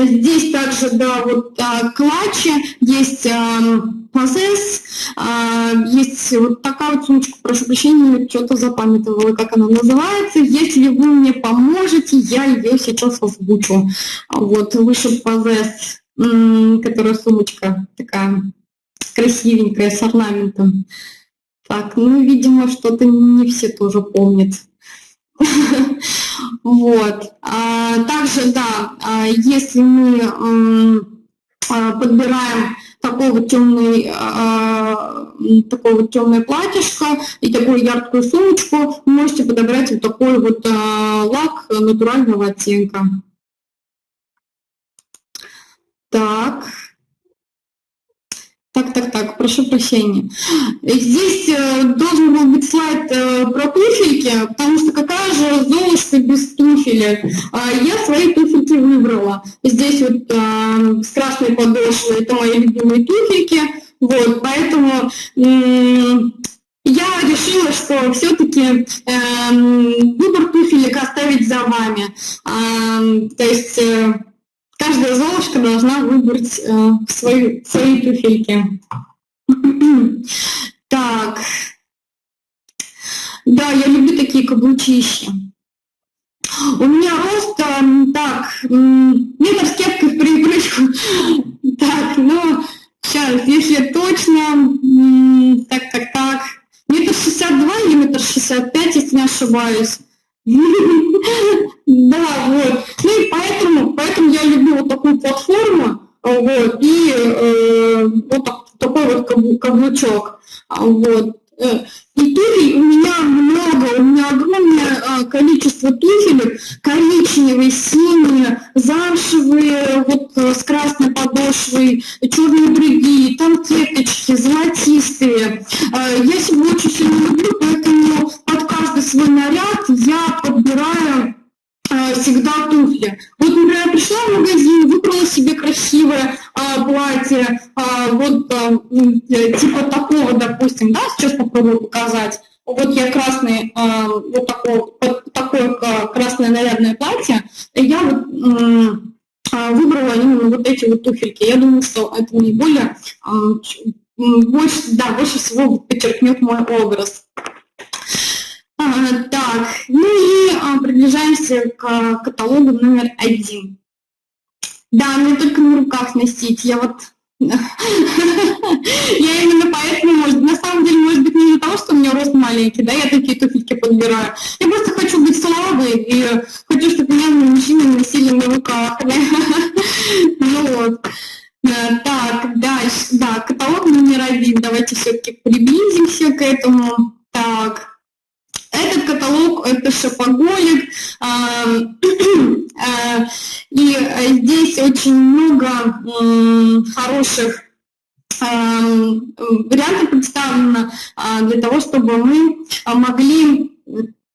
Здесь также, да, вот клатчи, есть Possess, есть вот такая вот сумочка, прошу прощения, что-то запамятовала, как она называется. Если вы мне поможете, я ее сейчас озвучу. Вот, выше Possess, которая сумочка такая красивенькая, с орнаментом. Так, ну, видимо, что-то не все тоже помнят. Вот. Также, да, если мы подбираем такое темное платьишко и такую яркую сумочку, вы можете подобрать вот такой вот лак натурального оттенка. Так, прошу прошу прощения. Здесь должен был быть слайд про туфельки, потому что какая же Золушка без туфелек? Я свои туфельки выбрала. Здесь вот с красной подошвой, это мои любимые туфельки. Вот, поэтому я решила, что все-таки выбор туфелек оставить за вами. То есть каждая Золушка должна выбрать свои туфельки. Так. Да, я люблю такие каблучища. У меня рост, метр с кепкой в припрыжку. Так, ну, сейчас, если точно, так. Метр 62 или метр 65, если не ошибаюсь. Да, вот. Ну и поэтому я люблю вот такую платформу, вот, и вот такой вот каблучок. Вот. И туфель у меня много, у меня огромное количество туфелек, коричневые, синие, замшевые, вот с красной подошвой, черные другие, там кепочки, золотистые. Я себя очень сильно люблю, поэтому под каждый свой наряд я подбираю всегда туфли. Вот, например, я пришла в магазин, выбрала себе красивое платье, типа такого, допустим, да, сейчас попробую показать. Вот я красный, вот такое красное нарядное платье, я вот выбрала именно вот эти вот туфельки. Я думаю, что это наиболее, больше всего подчеркнет мой образ. Так, ну и приближаемся к каталогу номер 1. Да, мне только на руках носить, я вот... Я именно поэтому, на самом деле, может быть, не из-за того, что у меня рост маленький, да, я такие туфельки подбираю. Я просто хочу быть слабой и хочу, чтобы меня мужчины носили на руках. Ну вот. Так, дальше, да, каталог номер 1, давайте все-таки приблизимся к этому. Так. Этот каталог – это шопоголик, и здесь очень много хороших вариантов представлено для того, чтобы мы могли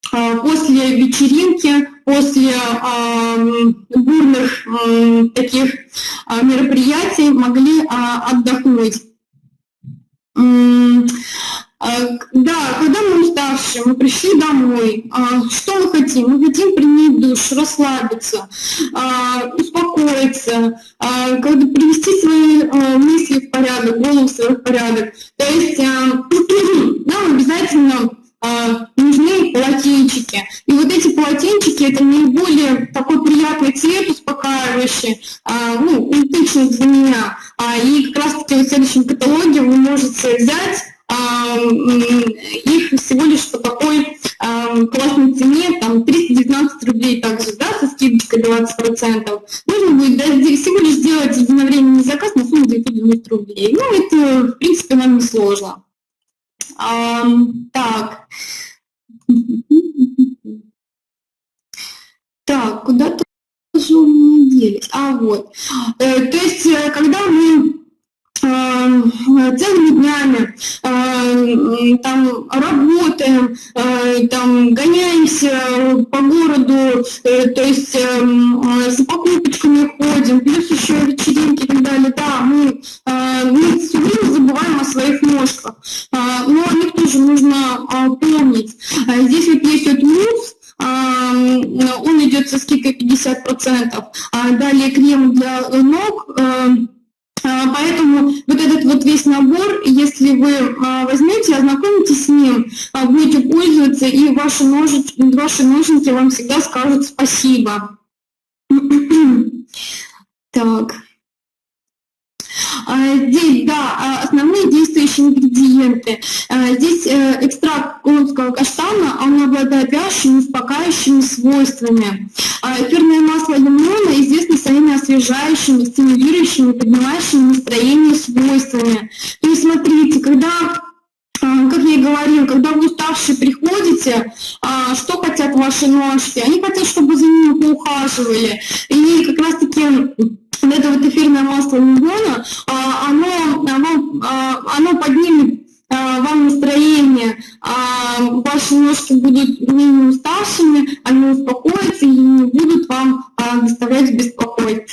после вечеринки, после бурных таких мероприятий могли отдохнуть. Да, когда мы уставшие, мы пришли домой, что мы хотим? Мы хотим принять душ, расслабиться, успокоиться, когда привести свои мысли в порядок, голову свою в порядок. То есть нам обязательно нужны полотенчики. И вот эти полотенчики – это наиболее такой приятный цвет, успокаивающий, тычный для меня. И как раз-таки в следующем каталоге вы можете взять их всего лишь по такой классной цене, там 319 рублей также, да, со скидочкой 20%. Нужно будет всего лишь сделать единовременный заказ на сумму 990 рублей. Ну, это, в принципе, нам не сложно. Так, куда-то уже у меня делись. Вот. То есть, когда мы целыми днями там работаем, там гоняемся по городу, то есть за покупочками ходим, плюс еще вечеринки и так далее, да, мы все время забываем о своих ножках, но о них тоже нужно помнить. Здесь вот есть вот мусс, он идет со скидкой 50%, далее крем для ног. Поэтому вот этот вот весь набор, если вы возьмете, ознакомитесь с ним, будете пользоваться, и ваши ножники вам всегда скажут спасибо. Так. Здесь, да, основные действующие ингредиенты. Здесь экстракт конского каштана, он обладает вяжущими, успокаивающими свойствами. Эфирное масло лимона известно своими освежающими, стимулирующими, поднимающими настроение свойствами. То есть, смотрите, когда, как я и говорила, когда вы уставшие приходите, что хотят ваши ножки? Они хотят, чтобы за ними поухаживали. И как раз-таки вот это вот эфирное масло лимона, оно поднимет вам настроение, ваши ножки будут менее уставшими, они успокоятся и не будут вам доставлять беспокойство.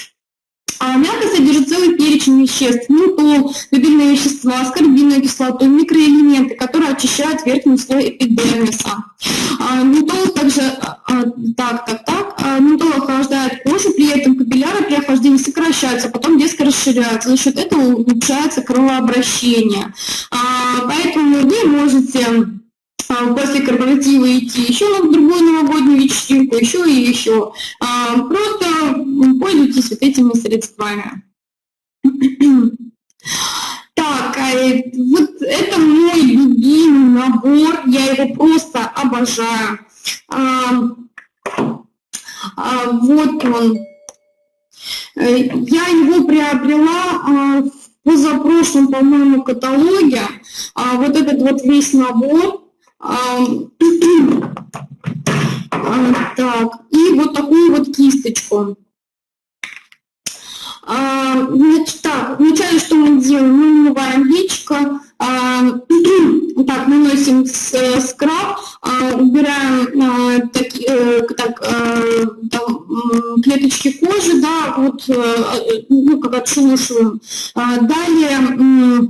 Мята содержит целый перечень веществ: ментол, любимые вещества, аскорбиновую кислоту, микроэлементы, которые очищают верхний слой эпидермиса. Ментол также, ментол охлаждает кожу, при этом капилляры при охлаждении сокращаются, потом резко расширяются. За счет этого улучшается кровообращение. Поэтому вы можете после корпоратива идти еще на другую новогоднюю вечеринку, еще и еще. Просто пользуйтесь вот этими средствами. Так, вот это мой любимый набор, я его просто обожаю. Вот он. Я его приобрела в позапрошлом, по-моему, каталоге. Вот этот вот весь набор. Так, и вот такую вот кисточку. Значит, так, вначале что мы делаем? Мы умываем личико, так, наносим скраб, убираем клеточки кожи, да, вот, ну, как отшелушиваем. Далее мы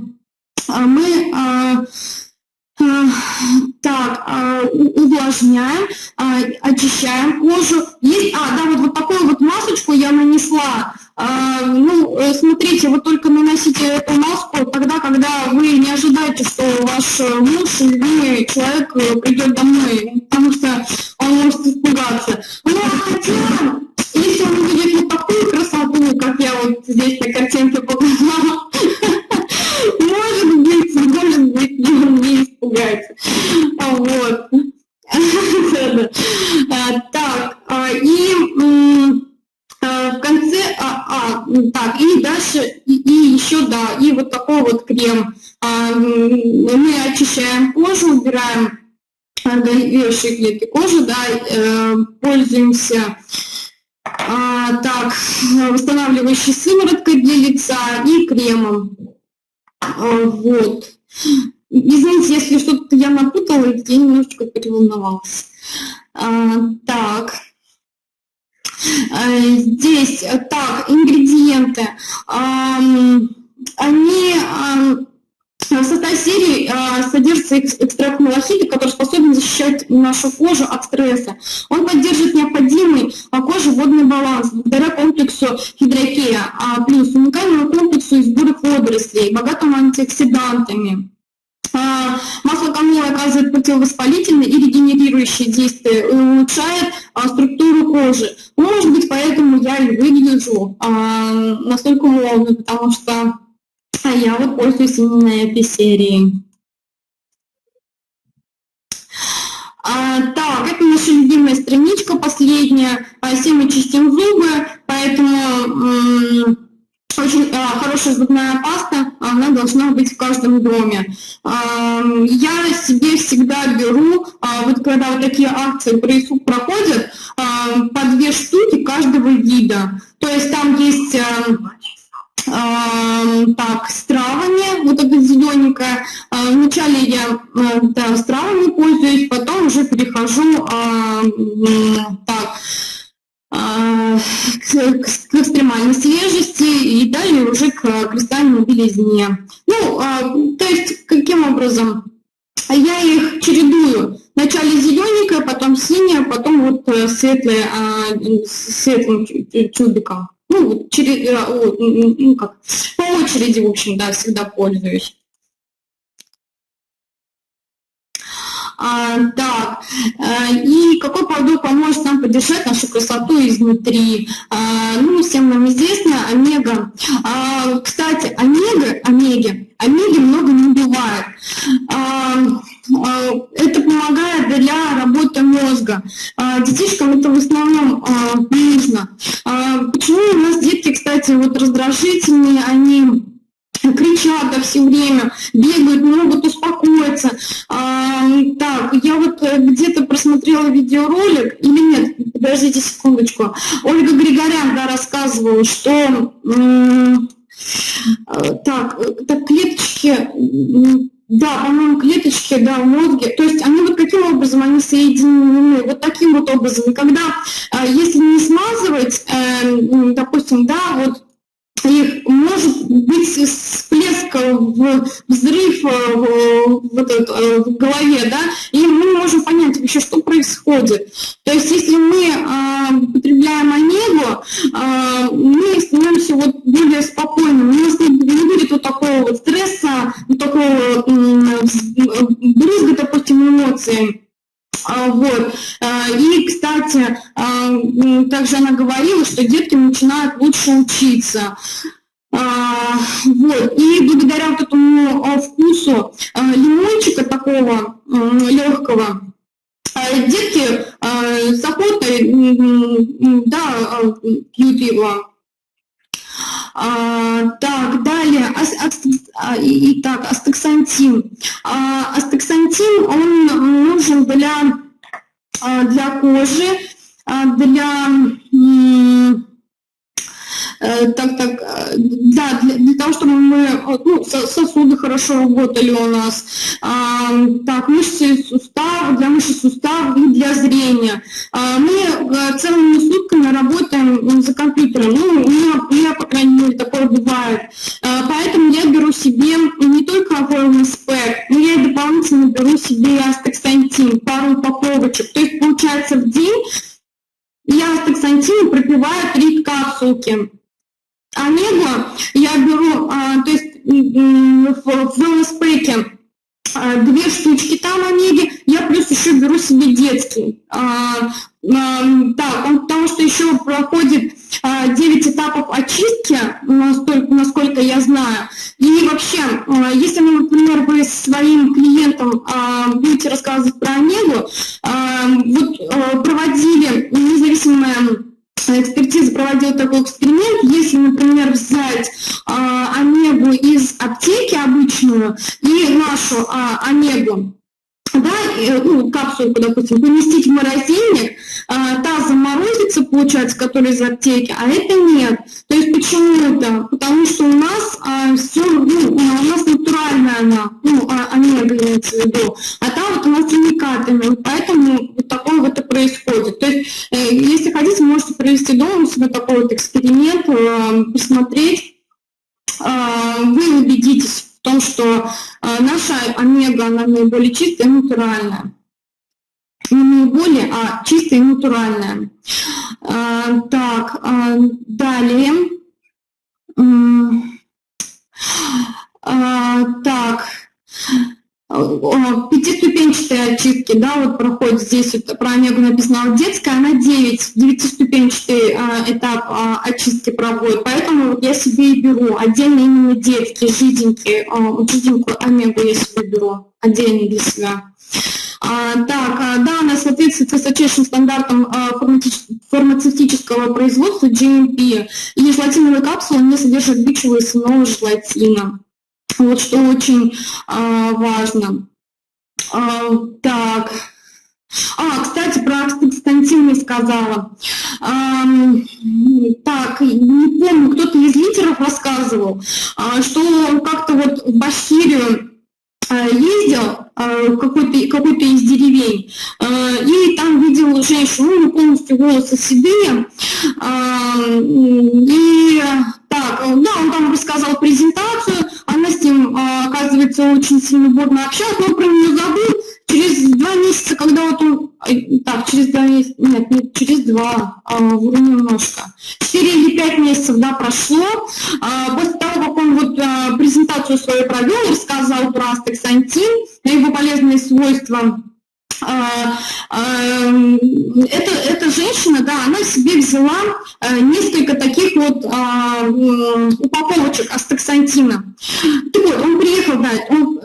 увлажняем, очищаем кожу. Есть, да, вот такую вот масочку я нанесла. Ну, смотрите, вы только наносите эту маску тогда, когда вы не ожидаете, что ваш муж, любимый человек придет домой, потому что он может испугаться. Но хотя, если он увидит вот такую красоту, как я вот здесь на картинке показала, может быть, он не испугается. Вот. Так, и в конце, так, и дальше, и еще, да, и вот такой вот крем. Мы очищаем кожу, убираем горевшие клетки кожи, да, пользуемся так, восстанавливающей сывороткой для лица и кремом. Вот. Извините, если что-то я напутала, я немножечко переволновалась. Так. Здесь, так, ингредиенты. Они в составе серии содержится экстракт малахита, который способен защищать нашу кожу от стресса. Он поддерживает необходимый коже водный баланс благодаря комплексу Hydrocare, плюс уникальному комплексу из бурых водорослей, богатому антиоксидантами. Масло камелы оказывает противовоспалительное и регенерирующее действие, улучшает структуру кожи. Может быть, поэтому я и выгляжу настолько молодо, потому что я вот пользуюсь именно этой серией. Так, это наша любимая страничка, последняя. Все мы чистим зубы, поэтому очень хорошая зубная паста, она должна быть в каждом доме. Я себе всегда беру, вот когда вот такие акции проходят, по 2 штуки каждого вида. То есть там есть так, с травами, вот это зелененькое. Вначале я с травами пользуюсь, потом уже перехожу так, к экстремальной свежести и далее уже к кристальной белизне. Ну, то есть, каким образом? Я их чередую. Вначале зелененькое, потом синее, потом вот светлое, светлым тюбиком. Ну, как, по очереди, в общем, да, всегда пользуюсь. Так, и какой продукт поможет нам поддержать нашу красоту изнутри? Ну, всем нам известно, омега. Кстати, омеги много не бывает. Это помогает для работы мозга. Детишкам это в основном нужно. Почему у нас детки, кстати, вот раздражительные, они кричат все время, бегают, не могут успокоиться. Так, я вот где-то просмотрела видеоролик, или нет, подождите секундочку. Ольга Григорян, да, рассказывала, что так, клеточки, да, по-моему, клеточки, да, в мозге, то есть они вот каким образом они соединены, вот таким вот образом, и когда, если не смазывать, допустим, да, вот их может быть всплеск, взрыв в голове, да, и мы можем понять вообще, что происходит. То есть если мы употребляем омегу, мы становимся вот более спокойными, у нас не будет вот такого вот стресса, вот такого брызга, допустим, эмоций. Вот. И, кстати, также она говорила, что детки начинают лучше учиться. Вот. И благодаря вот этому вкусу лимончика такого легкого, детки с охотой, да, пьют его. Так, далее, итак, астаксантин. Астаксантин, он нужен для кожи, для того, чтобы сосуды хорошо работали у нас, так, мышцы суставов, для мышц суставов и для зрения. Мы целыми сутками работаем за компьютером, у меня, по крайней мере, такое бывает. Поэтому я беру себе не только wellness pack, но я и дополнительно беру себе астаксантин, пару упаковочек. То есть, получается, в день я астаксантин пропиваю 3 капсулки. Омегу я беру, то есть в wellness pack 2 штучки там омеги, я плюс еще беру себе детский. Так, потому что еще проходит 9 этапов очистки, насколько я знаю. И вообще, если, например, вы своим клиентам будете рассказывать про омегу, вот проводили независимые экспертиза проводила такой эксперимент, если, например, взять омегу из аптеки обычную и нашу омегу, да, капсулку, допустим, поместить в морозильник, та заморозится, получается, которая из аптеки, а это нет. То есть почему это? Потому что у нас все, у нас натуральная она, омега имеется в виду, а там вот у нас химикатами, поэтому вот такое вот и происходит. То есть, если хотите, можете провести дома у себя такой вот эксперимент, посмотреть, вы убедитесь в том, что наша омега, она наиболее чистая и натуральная. Не наиболее, а чистая и натуральная. Так, далее. Так, 5-ступенчатые очистки, да, вот проходит здесь, вот, про омегу написано, детская, она 9-ступенчатый этап очистки проводит, поэтому вот я себе и беру отдельно именно детский, жиденькую омегу я себе беру отдельно для себя. Так, да, она соответствует высочайшим стандартам фармацевтического производства GMP, и желатиновые капсулы не содержат бичевого желатина. Вот что очень важно. Так. Кстати, про астаксантин не сказала. Так, не помню, кто-то из лидеров рассказывал, что он как-то вот в Башкирию ездил, какой-то из деревень, и там видел женщину, полностью волосы седые, и так, да, он там рассказал презентацию, она с ним, оказывается, очень сильно бурно общалась, но про нее забыл. Через 2 месяца, когда вот он, через 2 месяца, нет, через 2, вру немножко, 4 или 5 месяцев, да, прошло, после того, как он вот презентацию свою провел, рассказал про астаксантин, его полезные свойства, эта женщина, да, она себе взяла несколько таких вот упаковочек астаксантина. Так вот, он приехал, он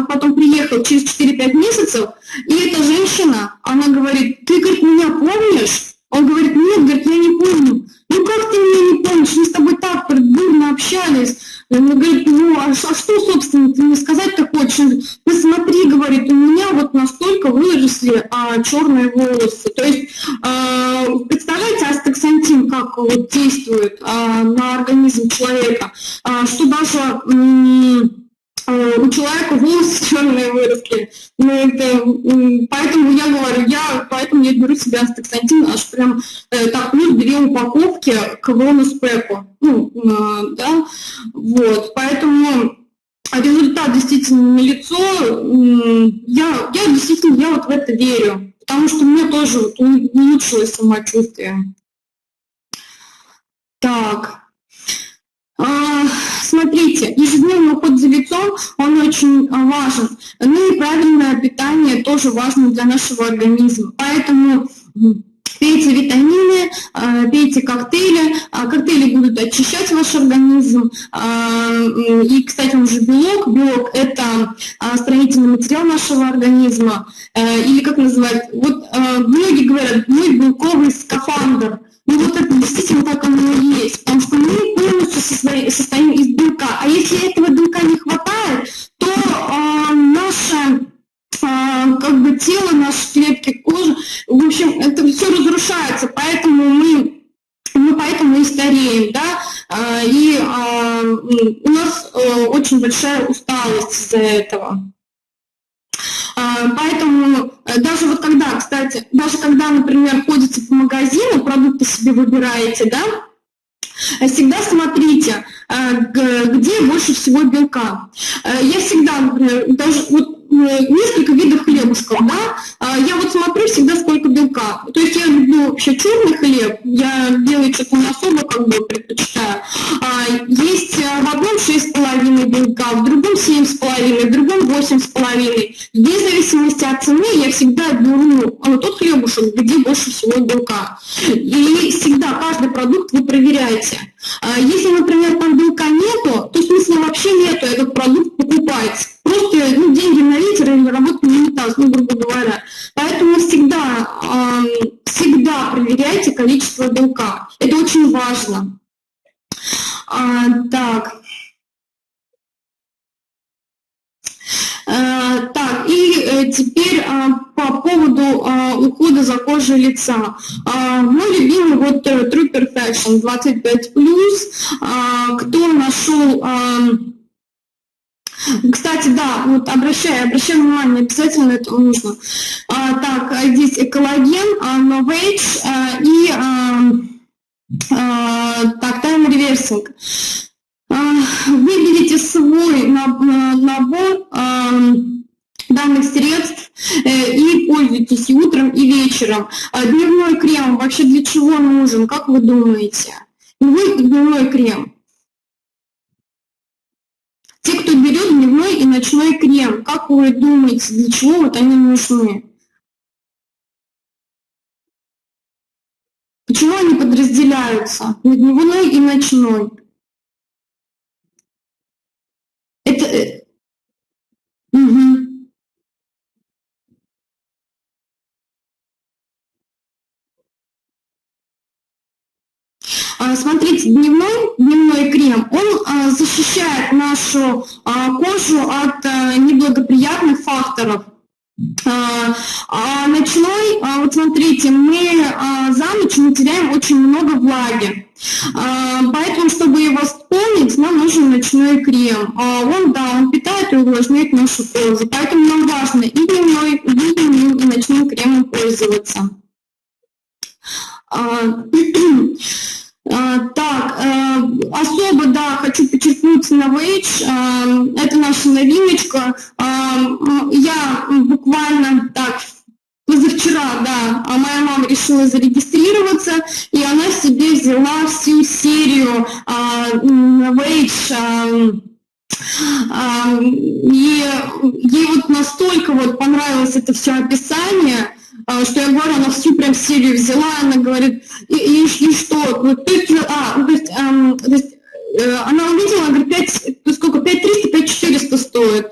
потом приехал через 4-5 месяцев, и эта женщина, она говорит, ты, говорит, меня помнишь? Он говорит, нет, говорит, я не помню. Ну как ты меня не помнишь? Мы с тобой так бурно общались. есть, он говорит, ну, а что, собственно, ты мне сказать-то хочешь? Посмотри, говорит, у меня вот настолько выросли черные волосы. То есть, представляете, астаксантин, как вот действует на организм человека, что даже у человека волосы черные выросли. Ну, поэтому я говорю, поэтому я беру себе астаксантин, аж прям так, плюс 2 упаковки к велнес-пэку. Ну, да, вот, поэтому результат действительно налицо. Я действительно, я вот в это верю, потому что у меня тоже вот улучшилось самочувствие. Так. Смотрите, ежедневный уход за лицом, он очень важен. Ну и правильное питание тоже важно для нашего организма. Поэтому пейте витамины, пейте коктейли. Коктейли будут очищать ваш организм. И, кстати, он же белок. Белок – это строительный материал нашего организма. Или как называют? Вот многие говорят, мы белковый скафандр. Ну вот это действительно так оно и есть, потому что мы полностью состоим из белка. А если этого белка не хватает, то наше как бы тело, наши клетки кожи, в общем, это все разрушается, поэтому мы поэтому и стареем, да, и у нас очень большая усталость из-за этого. Поэтому даже вот когда, кстати, даже когда, например, ходите по магазину, продукты себе выбираете, да, всегда смотрите, где больше всего белка. Я всегда, например, даже вот несколько видов хлебушков, да, я вот смотрю всегда, сколько белка. То есть я люблю вообще черный хлеб, я белый что-то не особо как бы предпочитаю. Есть в одном 6,5 белка, в другом 7,5, в другом 8,5. Вне зависимости от цены я всегда беру тот хлебушек, где больше всего белка. И всегда каждый продукт вы проверяете. Если, например, там белка нету, то смысла вообще нету этот продукт покупать. Просто деньги на ветер или работа на унитаз, грубо говоря. Поэтому всегда проверяйте количество белка. Это очень важно. Так, и теперь по поводу ухода за кожей лица. Мой любимый вот True Perfection 25+, кто нашел... Кстати, да, вот обращаю внимание, обязательно это нужно. Так, здесь экологен, Novage и так, Time Reversing. Выберите свой набор данных средств и пользуйтесь и утром, и вечером. Дневной крем вообще для чего нужен, как вы думаете? Дневной крем. Те, кто берет дневной и ночной крем, как вы думаете, для чего вот они нужны? Почему они подразделяются на дневной и ночной? Это... Угу. Смотрите, дневной крем, он защищает нашу кожу от неблагоприятных факторов. А ночной, вот смотрите, мы за ночь мы теряем очень много влаги. Поэтому, чтобы его восполнить, нам нужен ночной крем. Он питает и увлажняет нашу кожу. Поэтому нам важно и дневным, и ночным кремом пользоваться. Так, особо, да, хочу подчеркнуть Novage, это наша новиночка. Я буквально так, позавчера, да, моя мама решила зарегистрироваться, и она себе взяла всю серию Novage. И ей вот настолько вот понравилось это все описание, что я говорю, она всю прям серию взяла, она говорит, и что? То есть она увидела, говорит, 5300, 5400 стоит.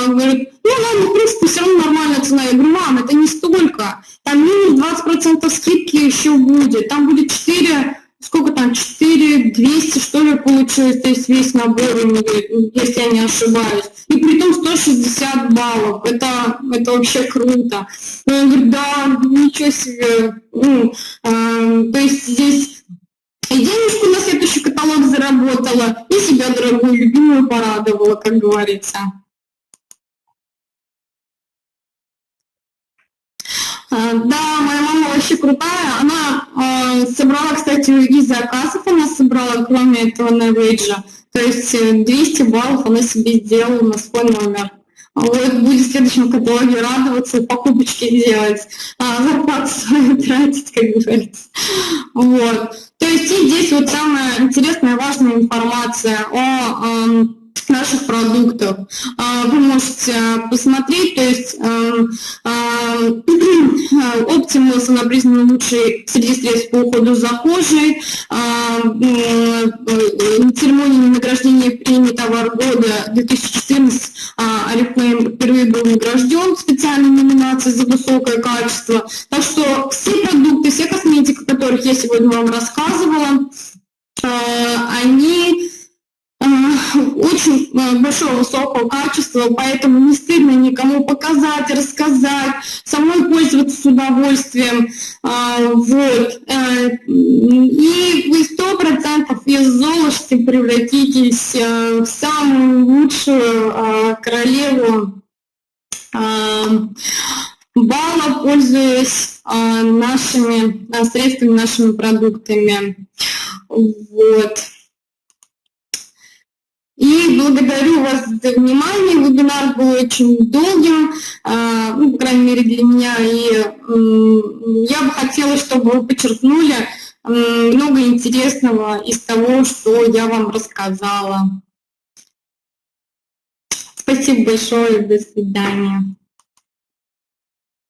Говорит, в принципе, все равно нормальная цена. Я говорю, мам, это не столько. Там минус 20% скидки еще будет. Там будет 4, сколько там, 4200, что ли, получилось. То есть весь набор у нее, если я не ошибаюсь. И при том 160 баллов. Это вообще круто. И он говорит, да, ничего себе. То есть здесь и денежку на следующий каталог заработала, и себя дорогую, любимую порадовала, как говорится. Да, моя мама вообще крутая. Она собрала, кстати, из заказов она собрала, кроме этого Навейджа. То есть 200 баллов она себе сделала на свой номер. Вот, будет в следующем каталоге радоваться, покупочки делать, зарплату свою тратить, как говорится. Вот. То есть и здесь вот самая интересная, важная информация о наших продуктов. Вы можете посмотреть, то есть Optimus, она признана лучшей среди средств по уходу за кожей, на церемонии награждения премии «Товар года» 2014 Oriflame впервые был награжден в специальной номинации за высокое качество. Так что все продукты, все косметики, о которых я сегодня вам рассказывала, они очень большого, высокого качества, поэтому не стыдно никому показать, рассказать, самой пользоваться с удовольствием. Вот. И вы 100% из Золушки превратитесь в самую лучшую королеву бала, пользуясь нашими средствами, нашими продуктами. Вот. И благодарю вас за внимание. Вебинар был очень долгим, ну, по крайней мере, для меня. И я бы хотела, чтобы вы подчеркнули много интересного из того, что я вам рассказала. Спасибо большое. До свидания.